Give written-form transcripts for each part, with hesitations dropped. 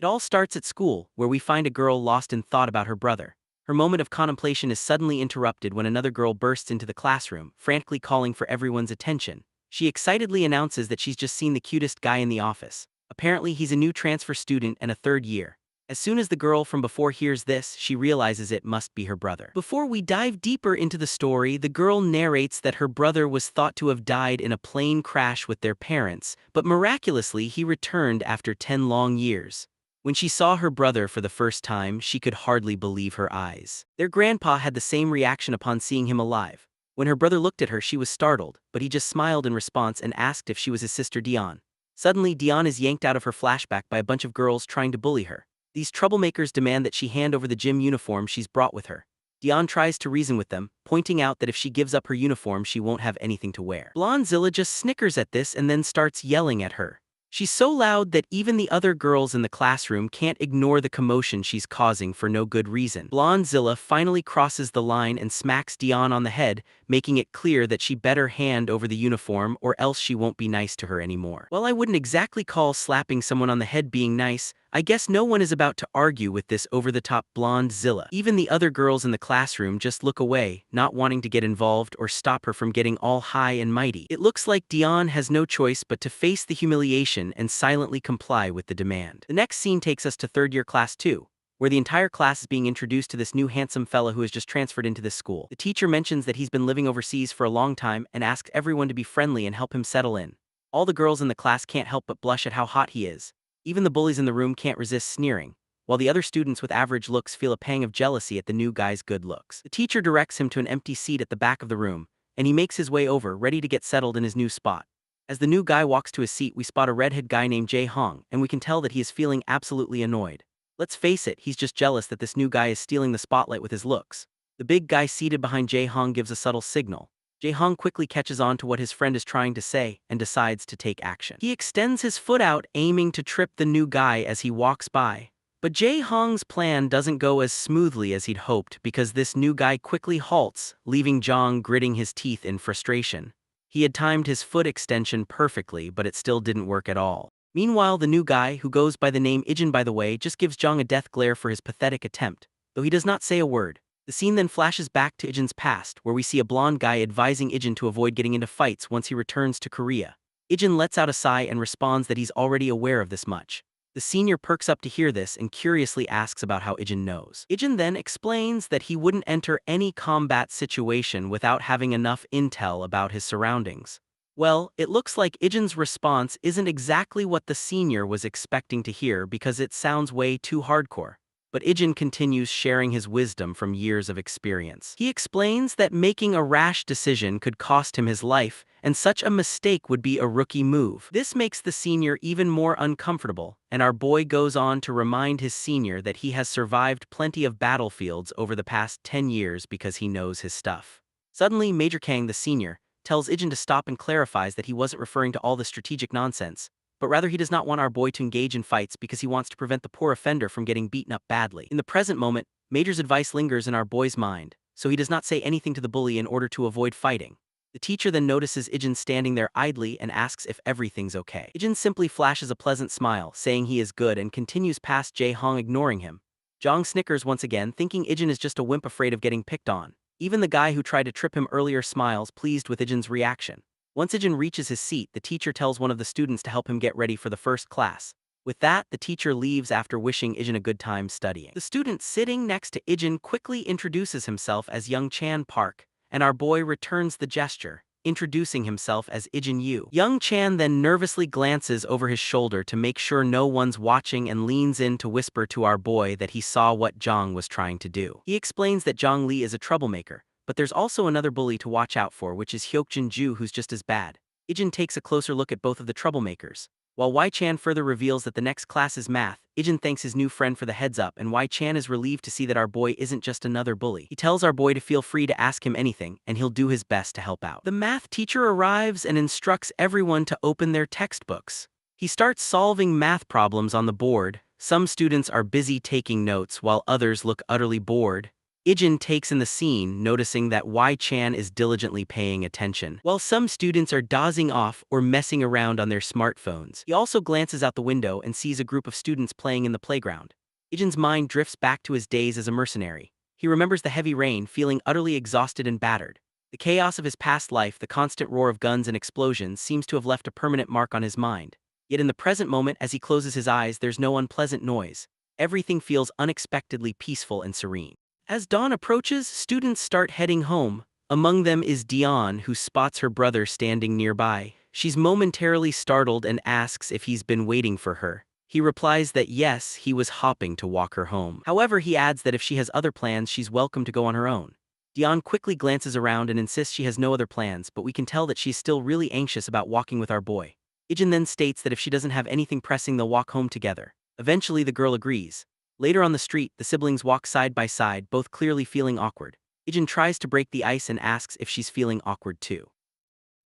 It all starts at school, where we find a girl lost in thought about her brother. Her moment of contemplation is suddenly interrupted when another girl bursts into the classroom, frantically calling for everyone's attention. She excitedly announces that she's just seen the cutest guy in the office. Apparently, he's a new transfer student and a third year. As soon as the girl from before hears this, she realizes it must be her brother. Before we dive deeper into the story, the girl narrates that her brother was thought to have died in a plane crash with their parents, but miraculously he returned after 10 long years. When she saw her brother for the first time, she could hardly believe her eyes. Their grandpa had the same reaction upon seeing him alive. When her brother looked at her, she was startled, but he just smiled in response and asked if she was his sister Dion. Suddenly, Dion is yanked out of her flashback by a bunch of girls trying to bully her. These troublemakers demand that she hand over the gym uniform she's brought with her. Dion tries to reason with them, pointing out that if she gives up her uniform, she won't have anything to wear. Blondzilla just snickers at this and then starts yelling at her. She's so loud that even the other girls in the classroom can't ignore the commotion she's causing for no good reason. Blondzilla finally crosses the line and smacks Dion on the head, making it clear that she better hand over the uniform or else she won't be nice to her anymore. Well, I wouldn't exactly call slapping someone on the head being nice. I guess no one is about to argue with this over-the-top Blondzilla. Even the other girls in the classroom just look away, not wanting to get involved or stop her from getting all high and mighty. It looks like Dion has no choice but to face the humiliation and silently comply with the demand. The next scene takes us to third year class 2, where the entire class is being introduced to this new handsome fella who has just transferred into this school. The teacher mentions that he's been living overseas for a long time and asks everyone to be friendly and help him settle in. All the girls in the class can't help but blush at how hot he is. Even the bullies in the room can't resist sneering, while the other students with average looks feel a pang of jealousy at the new guy's good looks. The teacher directs him to an empty seat at the back of the room, and he makes his way over, ready to get settled in his new spot. As the new guy walks to his seat, we spot a redhead guy named Jae Hong, and we can tell that he is feeling absolutely annoyed. Let's face it, he's just jealous that this new guy is stealing the spotlight with his looks. The big guy seated behind Jae Hong gives a subtle signal. Jae Hong quickly catches on to what his friend is trying to say and decides to take action. He extends his foot out, aiming to trip the new guy as he walks by. But Jae Hong's plan doesn't go as smoothly as he'd hoped because this new guy quickly halts, leaving Jong gritting his teeth in frustration. He had timed his foot extension perfectly, but it still didn't work at all. Meanwhile, the new guy, who goes by the name Ijun by the way, just gives Jong a death glare for his pathetic attempt, though he does not say a word. The scene then flashes back to Ijun's past, where we see a blonde guy advising Ijun to avoid getting into fights once he returns to Korea. Ijun lets out a sigh and responds that he's already aware of this much. The senior perks up to hear this and curiously asks about how Ijun knows. Ijun then explains that he wouldn't enter any combat situation without having enough intel about his surroundings. Well, it looks like Ijun's response isn't exactly what the senior was expecting to hear because it sounds way too hardcore. But Ijun continues sharing his wisdom from years of experience. He explains that making a rash decision could cost him his life, and such a mistake would be a rookie move. This makes the senior even more uncomfortable, and our boy goes on to remind his senior that he has survived plenty of battlefields over the past 10 years because he knows his stuff. Suddenly, Major Kang, the senior, tells Ijun to stop and clarifies that he wasn't referring to all the strategic nonsense, but rather he does not want our boy to engage in fights because he wants to prevent the poor offender from getting beaten up badly. In the present moment, Major's advice lingers in our boy's mind, so he does not say anything to the bully in order to avoid fighting. The teacher then notices Ijun standing there idly and asks if everything's okay. Ijun simply flashes a pleasant smile, saying he is good and continues past Jae Hong, ignoring him. Jong snickers once again, thinking Ijun is just a wimp afraid of getting picked on. Even the guy who tried to trip him earlier smiles, pleased with Ijun's reaction. Once Ijun reaches his seat, the teacher tells one of the students to help him get ready for the first class. With that, the teacher leaves after wishing Ijun a good time studying. The student sitting next to Ijun quickly introduces himself as Young Chan Park, and our boy returns the gesture, introducing himself as Ijun Yu. Young Chan then nervously glances over his shoulder to make sure no one's watching and leans in to whisper to our boy that he saw what Jong was trying to do. He explains that Jong Lee is a troublemaker, but there's also another bully to watch out for, which is Hyokjin Ju, who's just as bad. Ijun takes a closer look at both of the troublemakers. While Wai Chan further reveals that the next class is math, Ijun thanks his new friend for the heads up, and Wai Chan is relieved to see that our boy isn't just another bully. He tells our boy to feel free to ask him anything, and he'll do his best to help out. The math teacher arrives and instructs everyone to open their textbooks. He starts solving math problems on the board. Some students are busy taking notes while others look utterly bored. Ijun takes in the scene, noticing that Hui-chan is diligently paying attention. While some students are dozing off or messing around on their smartphones, he also glances out the window and sees a group of students playing in the playground. Ijun's mind drifts back to his days as a mercenary. He remembers the heavy rain, feeling utterly exhausted and battered. The chaos of his past life, the constant roar of guns and explosions, seems to have left a permanent mark on his mind. Yet in the present moment, as he closes his eyes, there's no unpleasant noise. Everything feels unexpectedly peaceful and serene. As dawn approaches, students start heading home. Among them is Dion, who spots her brother standing nearby. She's momentarily startled and asks if he's been waiting for her. He replies that yes, he was hopping to walk her home. However, he adds that if she has other plans, she's welcome to go on her own. Dion quickly glances around and insists she has no other plans, but we can tell that she's still really anxious about walking with our boy. Ijun then states that if she doesn't have anything pressing, they'll walk home together. Eventually, the girl agrees. Later on the street, the siblings walk side by side, both clearly feeling awkward. Ijun tries to break the ice and asks if she's feeling awkward too.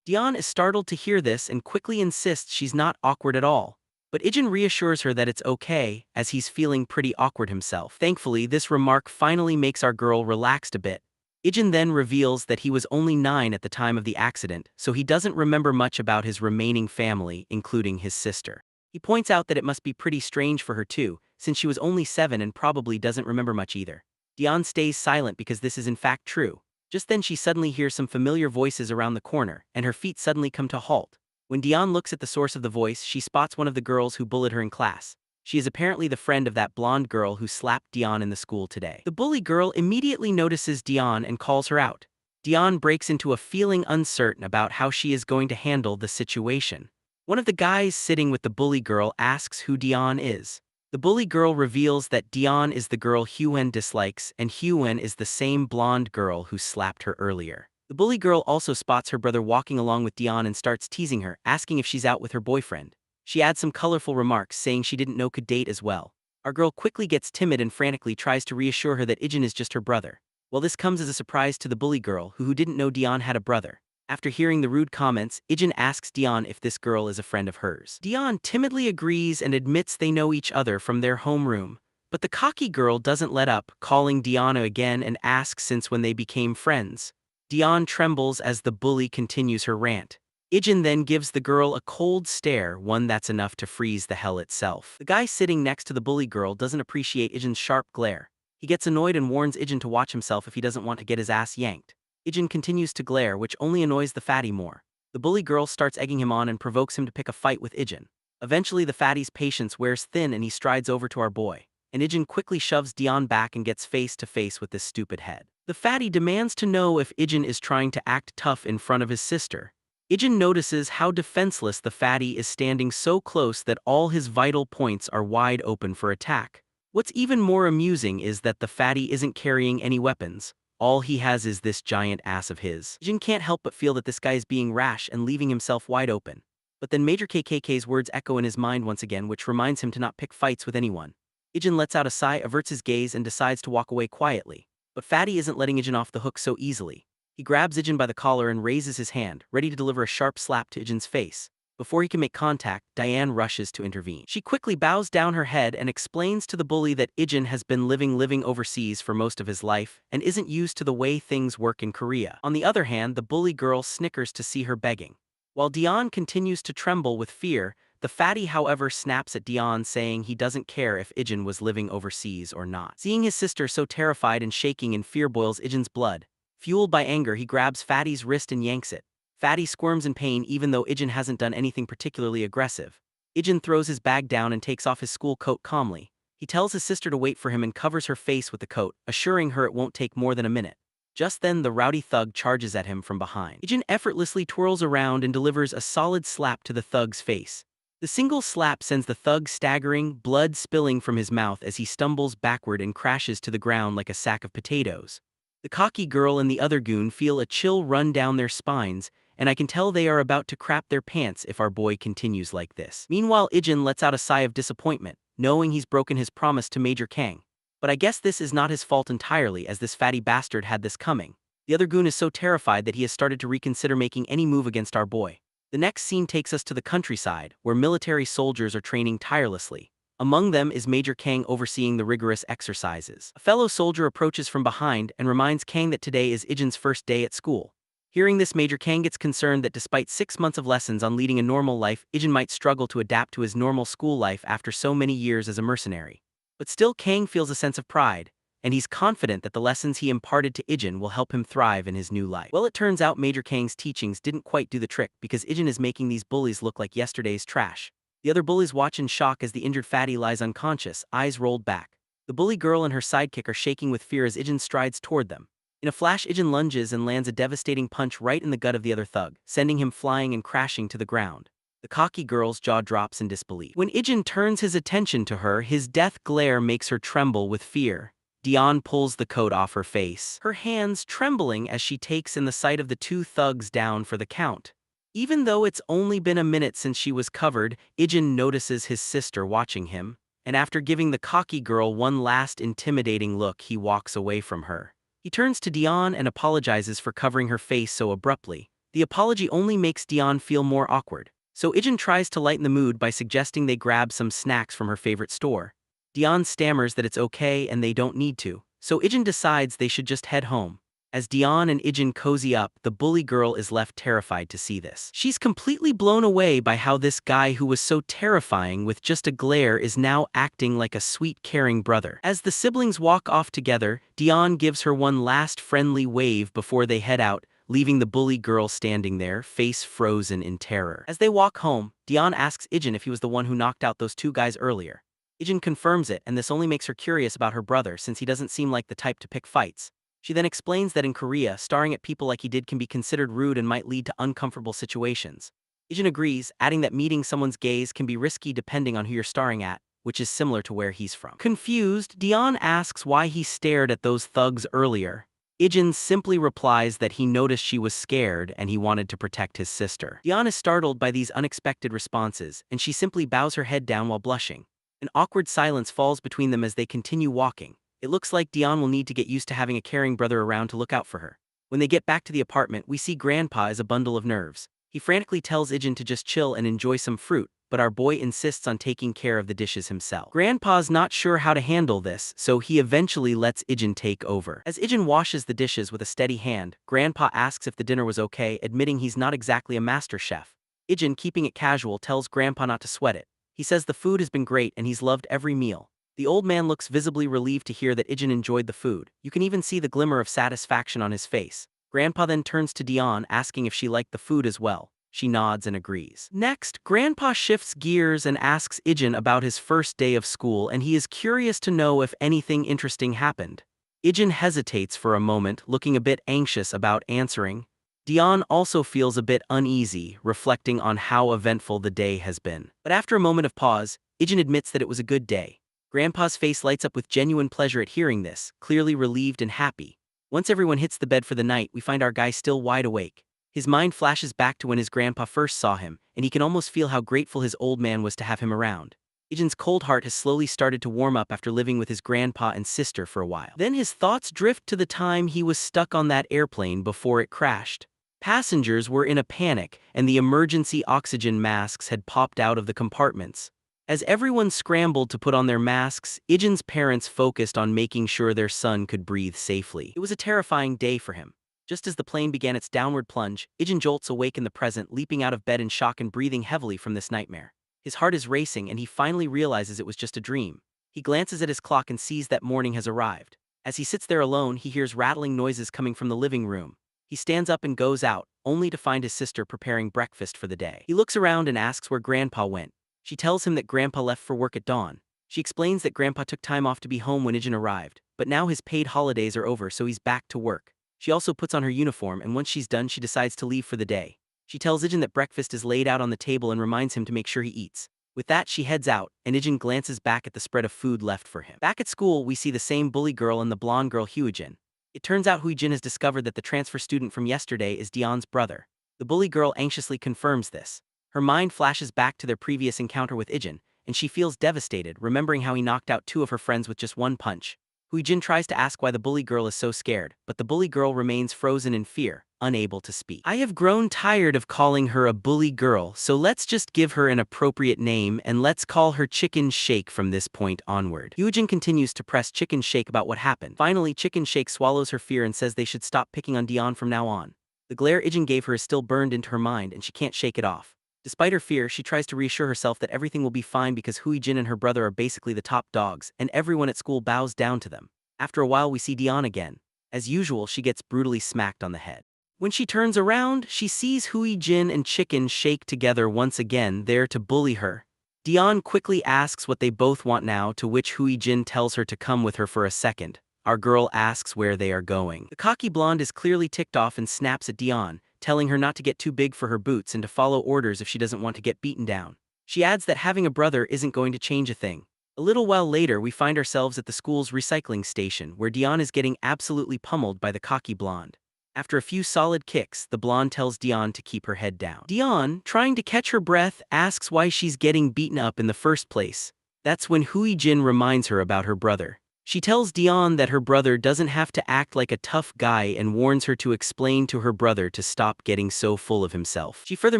Dion is startled to hear this and quickly insists she's not awkward at all. But Ijun reassures her that it's okay, as he's feeling pretty awkward himself. Thankfully, this remark finally makes our girl relaxed a bit. Ijun then reveals that he was only 9 at the time of the accident, so he doesn't remember much about his remaining family, including his sister. He points out that it must be pretty strange for her too, since she was only 7 and probably doesn't remember much either. Dion stays silent because this is in fact true. Just then she suddenly hears some familiar voices around the corner, and her feet suddenly come to a halt. When Dion looks at the source of the voice, she spots one of the girls who bullied her in class. She is apparently the friend of that blonde girl who slapped Dion in the school today. The bully girl immediately notices Dion and calls her out. Dion breaks into a feeling uncertain about how she is going to handle the situation. One of the guys sitting with the bully girl asks who Dion is. The bully girl reveals that Dion is the girl Hui-jin dislikes, and Hui-jin is the same blonde girl who slapped her earlier. The bully girl also spots her brother walking along with Dion and starts teasing her, asking if she's out with her boyfriend. She adds some colorful remarks, saying she didn't know could date as well. Our girl quickly gets timid and frantically tries to reassure her that Ijun is just her brother. Well, this comes as a surprise to the bully girl, who didn't know Dion had a brother. After hearing the rude comments, Ijun asks Dion if this girl is a friend of hers. Dion timidly agrees and admits they know each other from their homeroom. But the cocky girl doesn't let up, calling Dion again and asks since when they became friends. Dion trembles as the bully continues her rant. Ijun then gives the girl a cold stare, one that's enough to freeze the hell itself. The guy sitting next to the bully girl doesn't appreciate Ijun's sharp glare. He gets annoyed and warns Ijun to watch himself if he doesn't want to get his ass yanked. Ijun continues to glare, which only annoys the fatty more. The bully girl starts egging him on and provokes him to pick a fight with Ijun. Eventually the fatty's patience wears thin and he strides over to our boy. And Ijun quickly shoves Dion back and gets face to face with this stupid head. The fatty demands to know if Ijun is trying to act tough in front of his sister. Ijun notices how defenseless the fatty is, standing so close that all his vital points are wide open for attack. What's even more amusing is that the fatty isn't carrying any weapons. All he has is this giant ass of his. Ijun can't help but feel that this guy is being rash and leaving himself wide open. But then Major KKK's words echo in his mind once again, which reminds him to not pick fights with anyone. Ijun lets out a sigh, averts his gaze, and decides to walk away quietly. But Fatty isn't letting Ijun off the hook so easily. He grabs Ijun by the collar and raises his hand, ready to deliver a sharp slap to Ijun's face. Before he can make contact, Diane rushes to intervene. She quickly bows down her head and explains to the bully that Ijun has been living overseas for most of his life and isn't used to the way things work in Korea. On the other hand, the bully girl snickers to see her begging. While Dion continues to tremble with fear, the fatty however snaps at Dion, saying he doesn't care if Ijun was living overseas or not. Seeing his sister so terrified and shaking in fear boils Ijun's blood. Fueled by anger, he grabs Fatty's wrist and yanks it. Fatty squirms in pain even though Ijun hasn't done anything particularly aggressive. Ijun throws his bag down and takes off his school coat calmly. He tells his sister to wait for him and covers her face with the coat, assuring her it won't take more than a minute. Just then the rowdy thug charges at him from behind. Ijun effortlessly twirls around and delivers a solid slap to the thug's face. The single slap sends the thug staggering, blood spilling from his mouth as he stumbles backward and crashes to the ground like a sack of potatoes. The cocky girl and the other goon feel a chill run down their spines, and I can tell they are about to crap their pants if our boy continues like this. Meanwhile, Ijun lets out a sigh of disappointment, knowing he's broken his promise to Major Kang. But I guess this is not his fault entirely, as this fatty bastard had this coming. The other goon is so terrified that he has started to reconsider making any move against our boy. The next scene takes us to the countryside, where military soldiers are training tirelessly. Among them is Major Kang overseeing the rigorous exercises. A fellow soldier approaches from behind and reminds Kang that today is Ijun's first day at school. Hearing this, Major Kang gets concerned that despite 6 months of lessons on leading a normal life, Ijun might struggle to adapt to his normal school life after so many years as a mercenary. But still, Kang feels a sense of pride, and he's confident that the lessons he imparted to Ijun will help him thrive in his new life. Well, it turns out Major Kang's teachings didn't quite do the trick because Ijun is making these bullies look like yesterday's trash. The other bullies watch in shock as the injured fatty lies unconscious, eyes rolled back. The bully girl and her sidekick are shaking with fear as Ijun strides toward them. In a flash, Ijun lunges and lands a devastating punch right in the gut of the other thug, sending him flying and crashing to the ground. The cocky girl's jaw drops in disbelief. When Ijun turns his attention to her, his death glare makes her tremble with fear. Dion pulls the coat off her face, her hands trembling as she takes in the sight of the two thugs down for the count. Even though it's only been a minute since she was covered, Ijun notices his sister watching him, and after giving the cocky girl one last intimidating look, he walks away from her. He turns to Dion and apologizes for covering her face so abruptly. The apology only makes Dion feel more awkward, so Ijun tries to lighten the mood by suggesting they grab some snacks from her favorite store. Dion stammers that it's okay and they don't need to, so Ijun decides they should just head home. As Dion and Ijun cozy up, the bully girl is left terrified to see this. She's completely blown away by how this guy who was so terrifying with just a glare is now acting like a sweet, caring brother. As the siblings walk off together, Dion gives her one last friendly wave before they head out, leaving the bully girl standing there, face frozen in terror. As they walk home, Dion asks Ijun if he was the one who knocked out those two guys earlier. Ijun confirms it, and this only makes her curious about her brother since he doesn't seem like the type to pick fights. She then explains that in Korea, staring at people like he did can be considered rude and might lead to uncomfortable situations. Ijun agrees, adding that meeting someone's gaze can be risky depending on who you're staring at, which is similar to where he's from. Confused, Dion asks why he stared at those thugs earlier. Ijun simply replies that he noticed she was scared and he wanted to protect his sister. Dion is startled by these unexpected responses, and she simply bows her head down while blushing. An awkward silence falls between them as they continue walking. It looks like Dion will need to get used to having a caring brother around to look out for her. When they get back to the apartment, we see Grandpa as a bundle of nerves. He frantically tells Ijun to just chill and enjoy some fruit, but our boy insists on taking care of the dishes himself. Grandpa's not sure how to handle this, so he eventually lets Ijun take over. As Ijun washes the dishes with a steady hand, Grandpa asks if the dinner was okay, admitting he's not exactly a master chef. Ijun, keeping it casual, tells Grandpa not to sweat it. He says the food has been great and he's loved every meal. The old man looks visibly relieved to hear that Ijun enjoyed the food. You can even see the glimmer of satisfaction on his face. Grandpa then turns to Dion, asking if she liked the food as well. She nods and agrees. Next, Grandpa shifts gears and asks Ijun about his first day of school, and he is curious to know if anything interesting happened. Ijun hesitates for a moment, looking a bit anxious about answering. Dion also feels a bit uneasy, reflecting on how eventful the day has been. But after a moment of pause, Ijun admits that it was a good day. Grandpa's face lights up with genuine pleasure at hearing this, clearly relieved and happy. Once everyone hits the bed for the night, we find our guy still wide awake. His mind flashes back to when his grandpa first saw him, and he can almost feel how grateful his old man was to have him around. Ijun's cold heart has slowly started to warm up after living with his grandpa and sister for a while. Then his thoughts drift to the time he was stuck on that airplane before it crashed. Passengers were in a panic, and the emergency oxygen masks had popped out of the compartments. As everyone scrambled to put on their masks, Ijun's parents focused on making sure their son could breathe safely. It was a terrifying day for him. Just as the plane began its downward plunge, Ijun jolts awake in the present, leaping out of bed in shock and breathing heavily from this nightmare. His heart is racing and he finally realizes it was just a dream. He glances at his clock and sees that morning has arrived. As he sits there alone, he hears rattling noises coming from the living room. He stands up and goes out, only to find his sister preparing breakfast for the day. He looks around and asks where Grandpa went. She tells him that Grandpa left for work at dawn. She explains that Grandpa took time off to be home when Ijun arrived, but now his paid holidays are over, so he's back to work. She also puts on her uniform, and once she's done, she decides to leave for the day. She tells Ijun that breakfast is laid out on the table and reminds him to make sure he eats. With that, she heads out, and Ijun glances back at the spread of food left for him. Back at school, we see the same bully girl and the blonde girl Hui-jin. It turns out Hui-jin has discovered that the transfer student from yesterday is Dion's brother. The bully girl anxiously confirms this. Her mind flashes back to their previous encounter with Ijun, and she feels devastated, remembering how he knocked out two of her friends with just one punch. Hui-jin tries to ask why the bully girl is so scared, but the bully girl remains frozen in fear, unable to speak. I have grown tired of calling her a bully girl, so let's just give her an appropriate name and let's call her Chicken Shake from this point onward. Ijun continues to press Chicken Shake about what happened. Finally, Chicken Shake swallows her fear and says they should stop picking on Dion from now on. The glare Ijun gave her is still burned into her mind and she can't shake it off. Despite her fear, she tries to reassure herself that everything will be fine because Hui-jin and her brother are basically the top dogs, and everyone at school bows down to them. After a while we see Dion again. As usual, she gets brutally smacked on the head. When she turns around, she sees Hui-jin and Chicken Shake together once again, there to bully her. Dion quickly asks what they both want now, to which Hui-jin tells her to come with her for a second. Our girl asks where they are going. The cocky blonde is clearly ticked off and snaps at Dion, telling her not to get too big for her boots and to follow orders if she doesn't want to get beaten down. She adds that having a brother isn't going to change a thing. A little while later, we find ourselves at the school's recycling station, where Dion is getting absolutely pummeled by the cocky blonde. After a few solid kicks, the blonde tells Dion to keep her head down. Dion, trying to catch her breath, asks why she's getting beaten up in the first place. That's when Hui-jin reminds her about her brother. She tells Dion that her brother doesn't have to act like a tough guy and warns her to explain to her brother to stop getting so full of himself. She further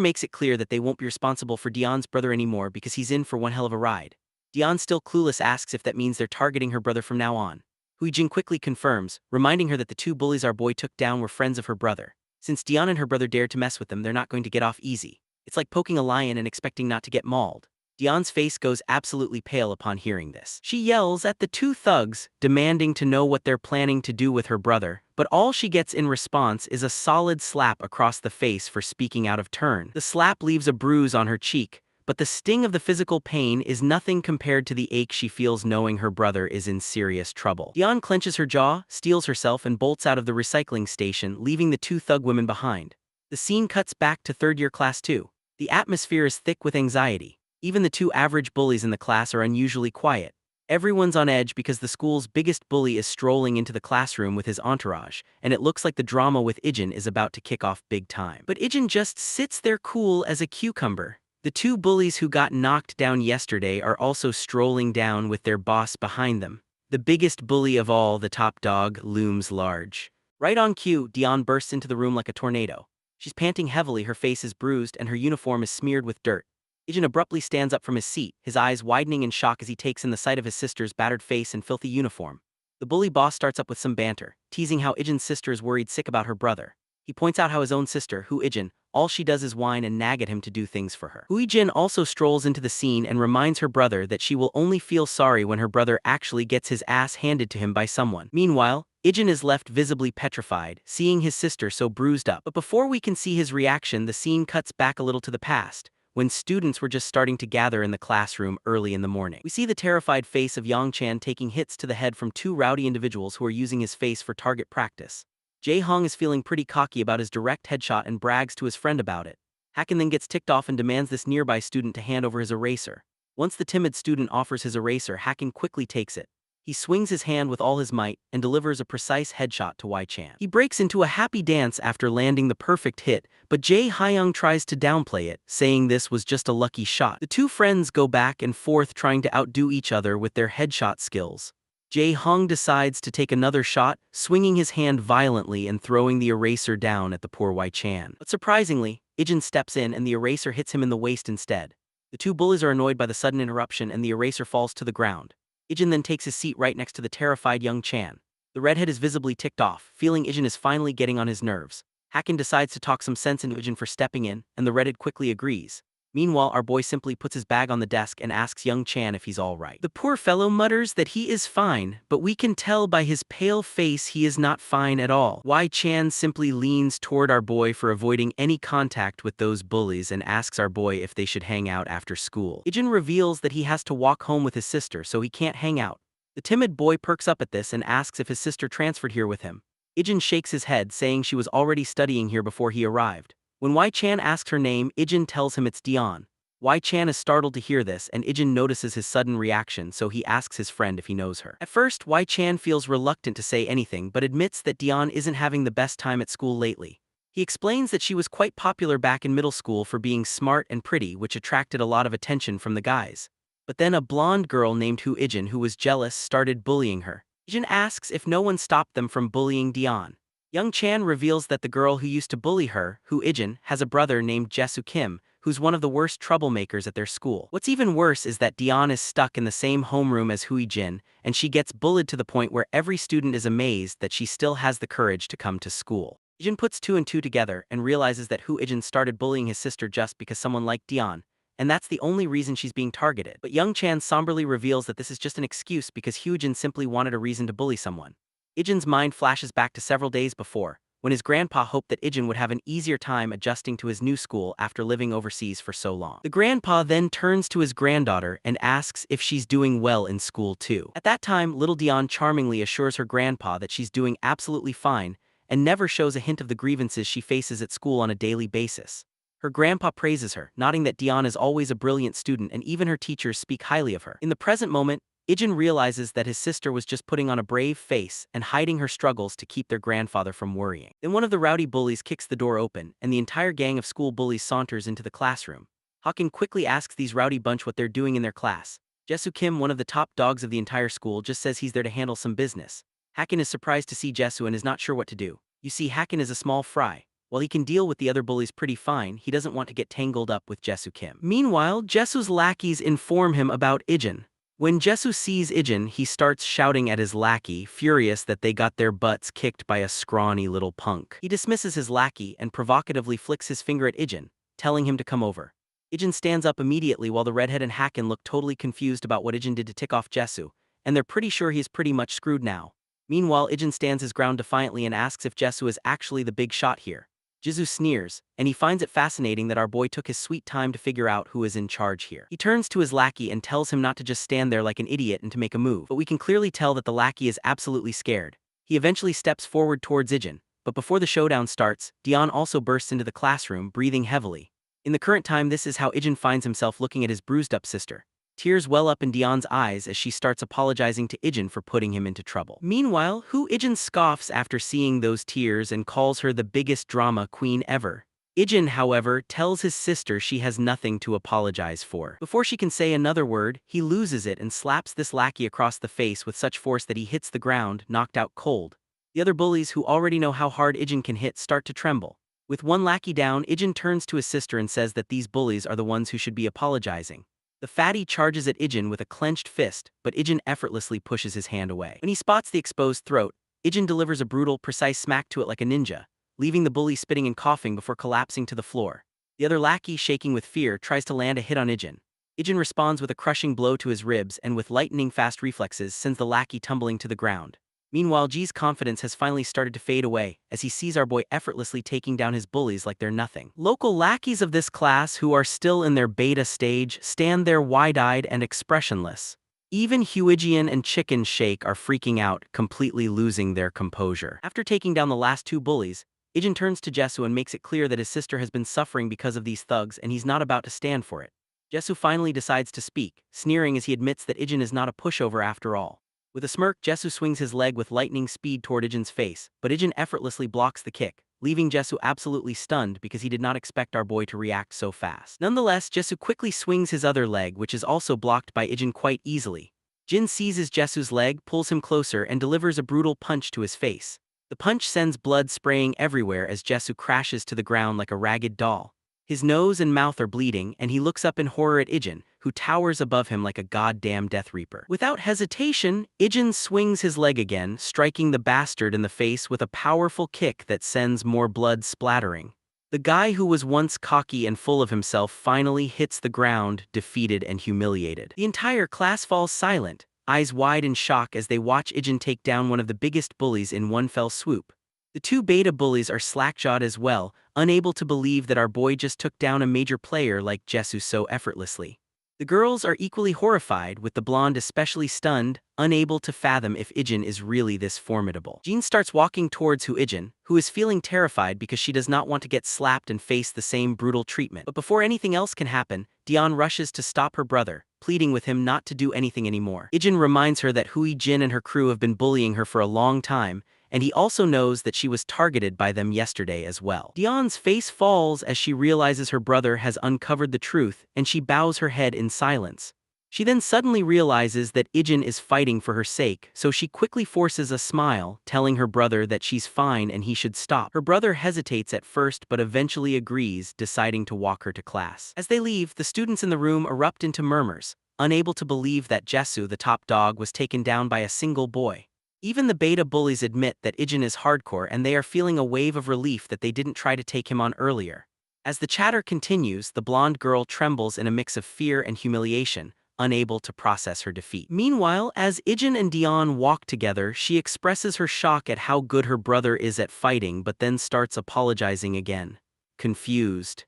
makes it clear that they won't be responsible for Dion's brother anymore because he's in for one hell of a ride. Dion, still clueless, asks if that means they're targeting her brother from now on. Hui-jin quickly confirms, reminding her that the two bullies our boy took down were friends of her brother. Since Dion and her brother dared to mess with them, they're not going to get off easy. It's like poking a lion and expecting not to get mauled. Dion's face goes absolutely pale upon hearing this. She yells at the two thugs, demanding to know what they're planning to do with her brother, but all she gets in response is a solid slap across the face for speaking out of turn. The slap leaves a bruise on her cheek, but the sting of the physical pain is nothing compared to the ache she feels knowing her brother is in serious trouble. Dion clenches her jaw, steels herself, and bolts out of the recycling station, leaving the two thug women behind. The scene cuts back to third-year class 2. The atmosphere is thick with anxiety. Even the two average bullies in the class are unusually quiet. Everyone's on edge because the school's biggest bully is strolling into the classroom with his entourage, and it looks like the drama with Ijun is about to kick off big time. But Ijun just sits there cool as a cucumber. The two bullies who got knocked down yesterday are also strolling down with their boss behind them. The biggest bully of all, the top dog, looms large. Right on cue, Dion bursts into the room like a tornado. She's panting heavily, her face is bruised, and her uniform is smeared with dirt. Ijun abruptly stands up from his seat, his eyes widening in shock as he takes in the sight of his sister's battered face and filthy uniform. The bully boss starts up with some banter, teasing how Ijun's sister is worried sick about her brother. He points out how his own sister, Hui-jin, all she does is whine and nag at him to do things for her. Hui-jin also strolls into the scene and reminds her brother that she will only feel sorry when her brother actually gets his ass handed to him by someone. Meanwhile, Ijun is left visibly petrified, seeing his sister so bruised up. But before we can see his reaction, the scene cuts back a little to the past, when students were just starting to gather in the classroom early in the morning. We see the terrified face of Yang-chan taking hits to the head from two rowdy individuals who are using his face for target practice. Jae-hong is feeling pretty cocky about his direct headshot and brags to his friend about it. Hakan then gets ticked off and demands this nearby student to hand over his eraser. Once the timid student offers his eraser, Hakan quickly takes it. He swings his hand with all his might and delivers a precise headshot to Wai-chan. He breaks into a happy dance after landing the perfect hit, but Jae-hyung tries to downplay it, saying this was just a lucky shot. The two friends go back and forth trying to outdo each other with their headshot skills. Jae-hong decides to take another shot, swinging his hand violently and throwing the eraser down at the poor Wai-chan. But surprisingly, Ijun steps in and the eraser hits him in the waist instead. The two bullies are annoyed by the sudden interruption and the eraser falls to the ground. Ijun then takes his seat right next to the terrified young Chan. The redhead is visibly ticked off, feeling Ijun is finally getting on his nerves. Hakan decides to talk some sense into Ijun for stepping in, and the redhead quickly agrees. Meanwhile, our boy simply puts his bag on the desk and asks young Chan if he's all right. The poor fellow mutters that he is fine, but we can tell by his pale face he is not fine at all. Wai-chan simply leans toward our boy for avoiding any contact with those bullies and asks our boy if they should hang out after school. Ijun reveals that he has to walk home with his sister, so he can't hang out. The timid boy perks up at this and asks if his sister transferred here with him. Ijun shakes his head, saying she was already studying here before he arrived. When Wai-chan asks her name, Ijun tells him it's Dion. Wai-chan is startled to hear this, and Ijun notices his sudden reaction, so he asks his friend if he knows her. At first, Wai-chan feels reluctant to say anything but admits that Dion isn't having the best time at school lately. He explains that she was quite popular back in middle school for being smart and pretty, which attracted a lot of attention from the guys. But then a blonde girl named Hui-jin who was jealous started bullying her. Ijun asks if no one stopped them from bullying Dion. Young Chan reveals that the girl who used to bully her, Hui-jin, has a brother named Jessu Kim, who's one of the worst troublemakers at their school. What's even worse is that Dion is stuck in the same homeroom as Hui-jin, and she gets bullied to the point where every student is amazed that she still has the courage to come to school. Ijun puts two and two together and realizes that Hui-jin started bullying his sister just because someone liked Dion, and that's the only reason she's being targeted. But Young Chan somberly reveals that this is just an excuse because Hui-jin simply wanted a reason to bully someone. Ijun's mind flashes back to several days before, when his grandpa hoped that Ijun would have an easier time adjusting to his new school after living overseas for so long. The grandpa then turns to his granddaughter and asks if she's doing well in school too. At that time, little Dion charmingly assures her grandpa that she's doing absolutely fine and never shows a hint of the grievances she faces at school on a daily basis. Her grandpa praises her, noting that Dion is always a brilliant student and even her teachers speak highly of her. In the present moment, Ijun realizes that his sister was just putting on a brave face and hiding her struggles to keep their grandfather from worrying. Then one of the rowdy bullies kicks the door open, and the entire gang of school bullies saunters into the classroom. Hakin quickly asks these rowdy bunch what they're doing in their class. Jessu Kim, one of the top dogs of the entire school, just says he's there to handle some business. Hakin is surprised to see Jessu and is not sure what to do. You see, Hakin is a small fry. While he can deal with the other bullies pretty fine, he doesn't want to get tangled up with Jessu Kim. Meanwhile, Jessu's lackeys inform him about Ijun. When Jessu sees Ijun, he starts shouting at his lackey, furious that they got their butts kicked by a scrawny little punk. He dismisses his lackey and provocatively flicks his finger at Ijun, telling him to come over. Ijun stands up immediately while the redhead and Hakin look totally confused about what Ijun did to tick off Jessu, and they're pretty sure he is pretty much screwed now. Meanwhile, Ijun stands his ground defiantly and asks if Jessu is actually the big shot here. Jessu sneers, and he finds it fascinating that our boy took his sweet time to figure out who is in charge here. He turns to his lackey and tells him not to just stand there like an idiot and to make a move, but we can clearly tell that the lackey is absolutely scared. He eventually steps forward towards Ijun, but before the showdown starts, Dion also bursts into the classroom, breathing heavily. In the current time, this is how Ijun finds himself looking at his bruised-up sister. Tears well up in Dion's eyes as she starts apologizing to Ijun for putting him into trouble. Meanwhile, Ijun scoffs after seeing those tears and calls her the biggest drama queen ever. Ijun, however, tells his sister she has nothing to apologize for. Before she can say another word, he loses it and slaps this lackey across the face with such force that he hits the ground, knocked out cold. The other bullies, who already know how hard Ijun can hit, start to tremble. With one lackey down, Ijun turns to his sister and says that these bullies are the ones who should be apologizing. The fatty charges at Ijun with a clenched fist, but Ijun effortlessly pushes his hand away. When he spots the exposed throat, Ijun delivers a brutal, precise smack to it like a ninja, leaving the bully spitting and coughing before collapsing to the floor. The other lackey, shaking with fear, tries to land a hit on Ijun. Ijun responds with a crushing blow to his ribs and with lightning-fast reflexes sends the lackey tumbling to the ground. Meanwhile, G's confidence has finally started to fade away as he sees our boy effortlessly taking down his bullies like they're nothing. Local lackeys of this class, who are still in their beta stage, stand there wide-eyed and expressionless. Even Hui-jin and Chicken Shake are freaking out, completely losing their composure. After taking down the last two bullies, Ijun turns to Jessu and makes it clear that his sister has been suffering because of these thugs and he's not about to stand for it. Jessu finally decides to speak, sneering as he admits that Ijun is not a pushover after all. With a smirk, Jessu swings his leg with lightning speed toward Ijun's face, but Ijun effortlessly blocks the kick, leaving Jessu absolutely stunned because he did not expect our boy to react so fast. Nonetheless, Jessu quickly swings his other leg, which is also blocked by Ijun quite easily. Jin seizes Jessu's leg, pulls him closer, and delivers a brutal punch to his face. The punch sends blood spraying everywhere as Jessu crashes to the ground like a ragged doll. His nose and mouth are bleeding, and he looks up in horror at Ijun, who towers above him like a goddamn Death Reaper. Without hesitation, Ijun swings his leg again, striking the bastard in the face with a powerful kick that sends more blood splattering. The guy who was once cocky and full of himself finally hits the ground, defeated and humiliated. The entire class falls silent, eyes wide in shock as they watch Ijun take down one of the biggest bullies in one fell swoop. The two beta bullies are slack-jawed as well, unable to believe that our boy just took down a major player like Jessu so effortlessly. The girls are equally horrified, with the blonde especially stunned, unable to fathom if Ijun is really this formidable. Jean starts walking towards Hui-jin, who is feeling terrified because she does not want to get slapped and face the same brutal treatment. But before anything else can happen, Dion rushes to stop her brother, pleading with him not to do anything anymore. Ijun reminds her that Hui-jin and her crew have been bullying her for a long time, and he also knows that she was targeted by them yesterday as well. Dion's face falls as she realizes her brother has uncovered the truth, and she bows her head in silence. She then suddenly realizes that Ijun is fighting for her sake, so she quickly forces a smile, telling her brother that she's fine and he should stop. Her brother hesitates at first but eventually agrees, deciding to walk her to class. As they leave, the students in the room erupt into murmurs, unable to believe that Jessu, the top dog, was taken down by a single boy. Even the beta bullies admit that Ijun is hardcore and they are feeling a wave of relief that they didn't try to take him on earlier. As the chatter continues, the blonde girl trembles in a mix of fear and humiliation, unable to process her defeat. Meanwhile, as Ijun and Dion walk together, she expresses her shock at how good her brother is at fighting but then starts apologizing again. Confused,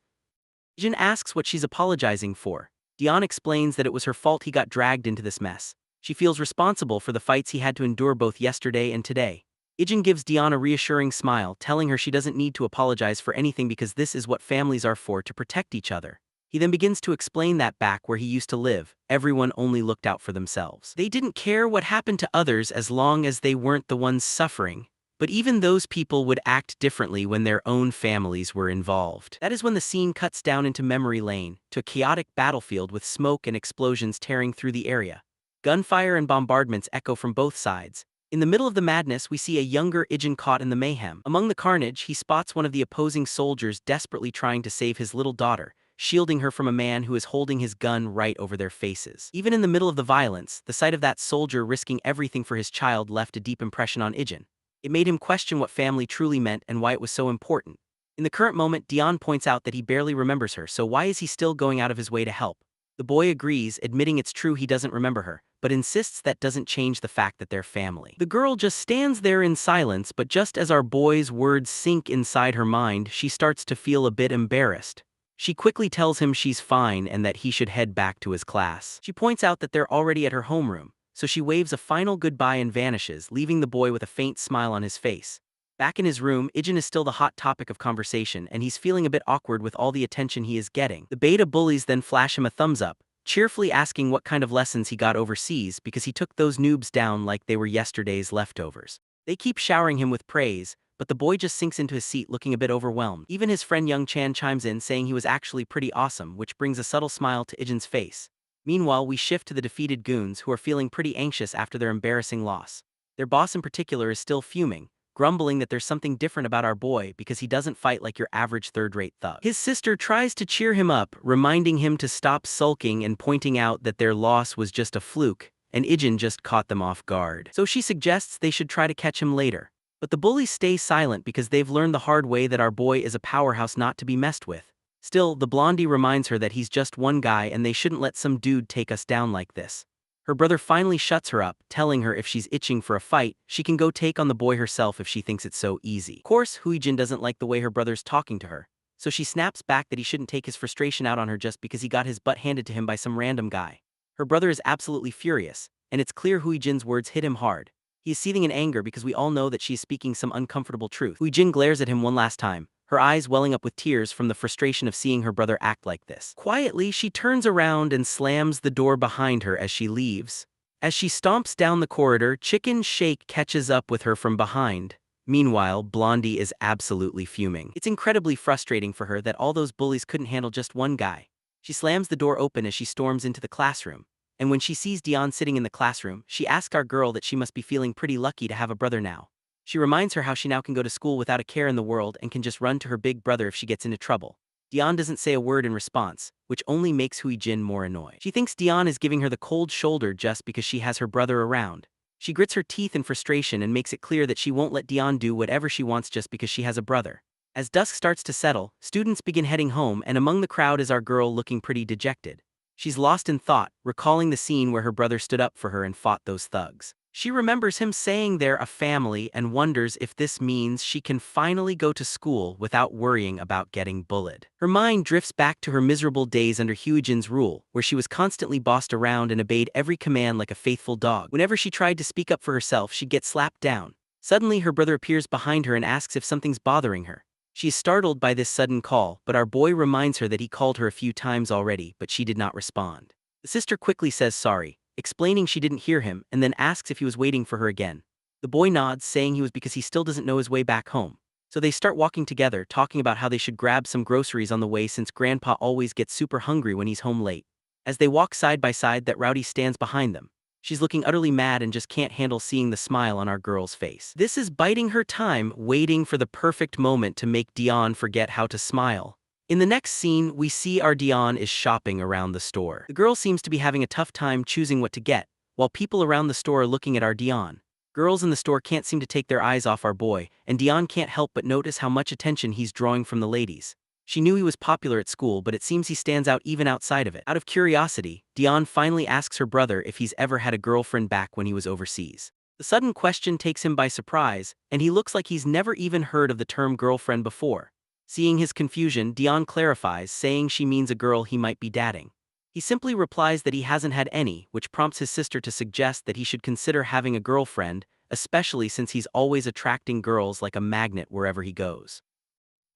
Ijun asks what she's apologizing for. Dion explains that it was her fault he got dragged into this mess. She feels responsible for the fights he had to endure both yesterday and today. Ijun gives Dion a reassuring smile, telling her she doesn't need to apologize for anything because this is what families are for, to protect each other. He then begins to explain that back where he used to live, everyone only looked out for themselves. They didn't care what happened to others as long as they weren't the ones suffering. But even those people would act differently when their own families were involved. That is when the scene cuts down into memory lane, to a chaotic battlefield with smoke and explosions tearing through the area. Gunfire and bombardments echo from both sides. In the middle of the madness, we see a younger Ijun caught in the mayhem. Among the carnage, he spots one of the opposing soldiers desperately trying to save his little daughter, shielding her from a man who is holding his gun right over their faces. Even in the middle of the violence, the sight of that soldier risking everything for his child left a deep impression on Ijun. It made him question what family truly meant and why it was so important. In the current moment, Dion points out that he barely remembers her, so why is he still going out of his way to help? The boy agrees, admitting it's true he doesn't remember her, but insists that doesn't change the fact that they're family. The girl just stands there in silence, but just as our boy's words sink inside her mind, she starts to feel a bit embarrassed. She quickly tells him she's fine and that he should head back to his class. She points out that they're already at her homeroom, so she waves a final goodbye and vanishes, leaving the boy with a faint smile on his face. Back in his room, Ijun is still the hot topic of conversation, and he's feeling a bit awkward with all the attention he is getting. The beta bullies then flash him a thumbs up, cheerfully asking what kind of lessons he got overseas because he took those noobs down like they were yesterday's leftovers. They keep showering him with praise, but the boy just sinks into his seat looking a bit overwhelmed. Even his friend Young Chan chimes in saying he was actually pretty awesome, which brings a subtle smile to Ijun's face. Meanwhile, we shift to the defeated goons who are feeling pretty anxious after their embarrassing loss. Their boss in particular is still fuming, grumbling that there's something different about our boy because he doesn't fight like your average third-rate thug. His sister tries to cheer him up, reminding him to stop sulking and pointing out that their loss was just a fluke, and Ijun just caught them off guard. So she suggests they should try to catch him later. But the bullies stay silent because they've learned the hard way that our boy is a powerhouse not to be messed with. Still, the blondie reminds her that he's just one guy and they shouldn't let some dude take us down like this. Her brother finally shuts her up, telling her if she's itching for a fight, she can go take on the boy herself if she thinks it's so easy. Of course, Hui-jin doesn't like the way her brother's talking to her, so she snaps back that he shouldn't take his frustration out on her just because he got his butt handed to him by some random guy. Her brother is absolutely furious, and it's clear Hui-jin's words hit him hard. He is seething in anger because we all know that she is speaking some uncomfortable truth. Hui-jin glares at him one last time, her eyes welling up with tears from the frustration of seeing her brother act like this. Quietly, she turns around and slams the door behind her as she leaves. As she stomps down the corridor, Chicken Shake catches up with her from behind. Meanwhile, Blondie is absolutely fuming. It's incredibly frustrating for her that all those bullies couldn't handle just one guy. She slams the door open as she storms into the classroom. And when she sees Dion sitting in the classroom, she asks our girl that she must be feeling pretty lucky to have a brother now. She reminds her how she now can go to school without a care in the world and can just run to her big brother if she gets into trouble. Dion doesn't say a word in response, which only makes Hui-jin more annoyed. She thinks Dion is giving her the cold shoulder just because she has her brother around. She grits her teeth in frustration and makes it clear that she won't let Dion do whatever she wants just because she has a brother. As dusk starts to settle, students begin heading home, and among the crowd is our girl looking pretty dejected. She's lost in thought, recalling the scene where her brother stood up for her and fought those thugs. She remembers him saying they're a family and wonders if this means she can finally go to school without worrying about getting bullied. Her mind drifts back to her miserable days under Hui-jin's rule, where she was constantly bossed around and obeyed every command like a faithful dog. Whenever she tried to speak up for herself, she'd get slapped down. Suddenly, her brother appears behind her and asks if something's bothering her. She is startled by this sudden call, but our boy reminds her that he called her a few times already, but she did not respond. The sister quickly says sorry, explaining she didn't hear him, and then asks if he was waiting for her again. The boy nods, saying he was because he still doesn't know his way back home. So they start walking together, talking about how they should grab some groceries on the way since Grandpa always gets super hungry when he's home late. As they walk side by side, that Rowdy stands behind them. She's looking utterly mad and just can't handle seeing the smile on our girl's face. This is biding her time, waiting for the perfect moment to make Dion forget how to smile. In the next scene, we see our Dion is shopping around the store. The girl seems to be having a tough time choosing what to get, while people around the store are looking at our Dion. Girls in the store can't seem to take their eyes off our boy, and Dion can't help but notice how much attention he's drawing from the ladies. She knew he was popular at school, but it seems he stands out even outside of it. Out of curiosity, Dion finally asks her brother if he's ever had a girlfriend back when he was overseas. The sudden question takes him by surprise, and he looks like he's never even heard of the term girlfriend before. Seeing his confusion, Dion clarifies, saying she means a girl he might be dating. He simply replies that he hasn't had any, which prompts his sister to suggest that he should consider having a girlfriend, especially since he's always attracting girls like a magnet wherever he goes.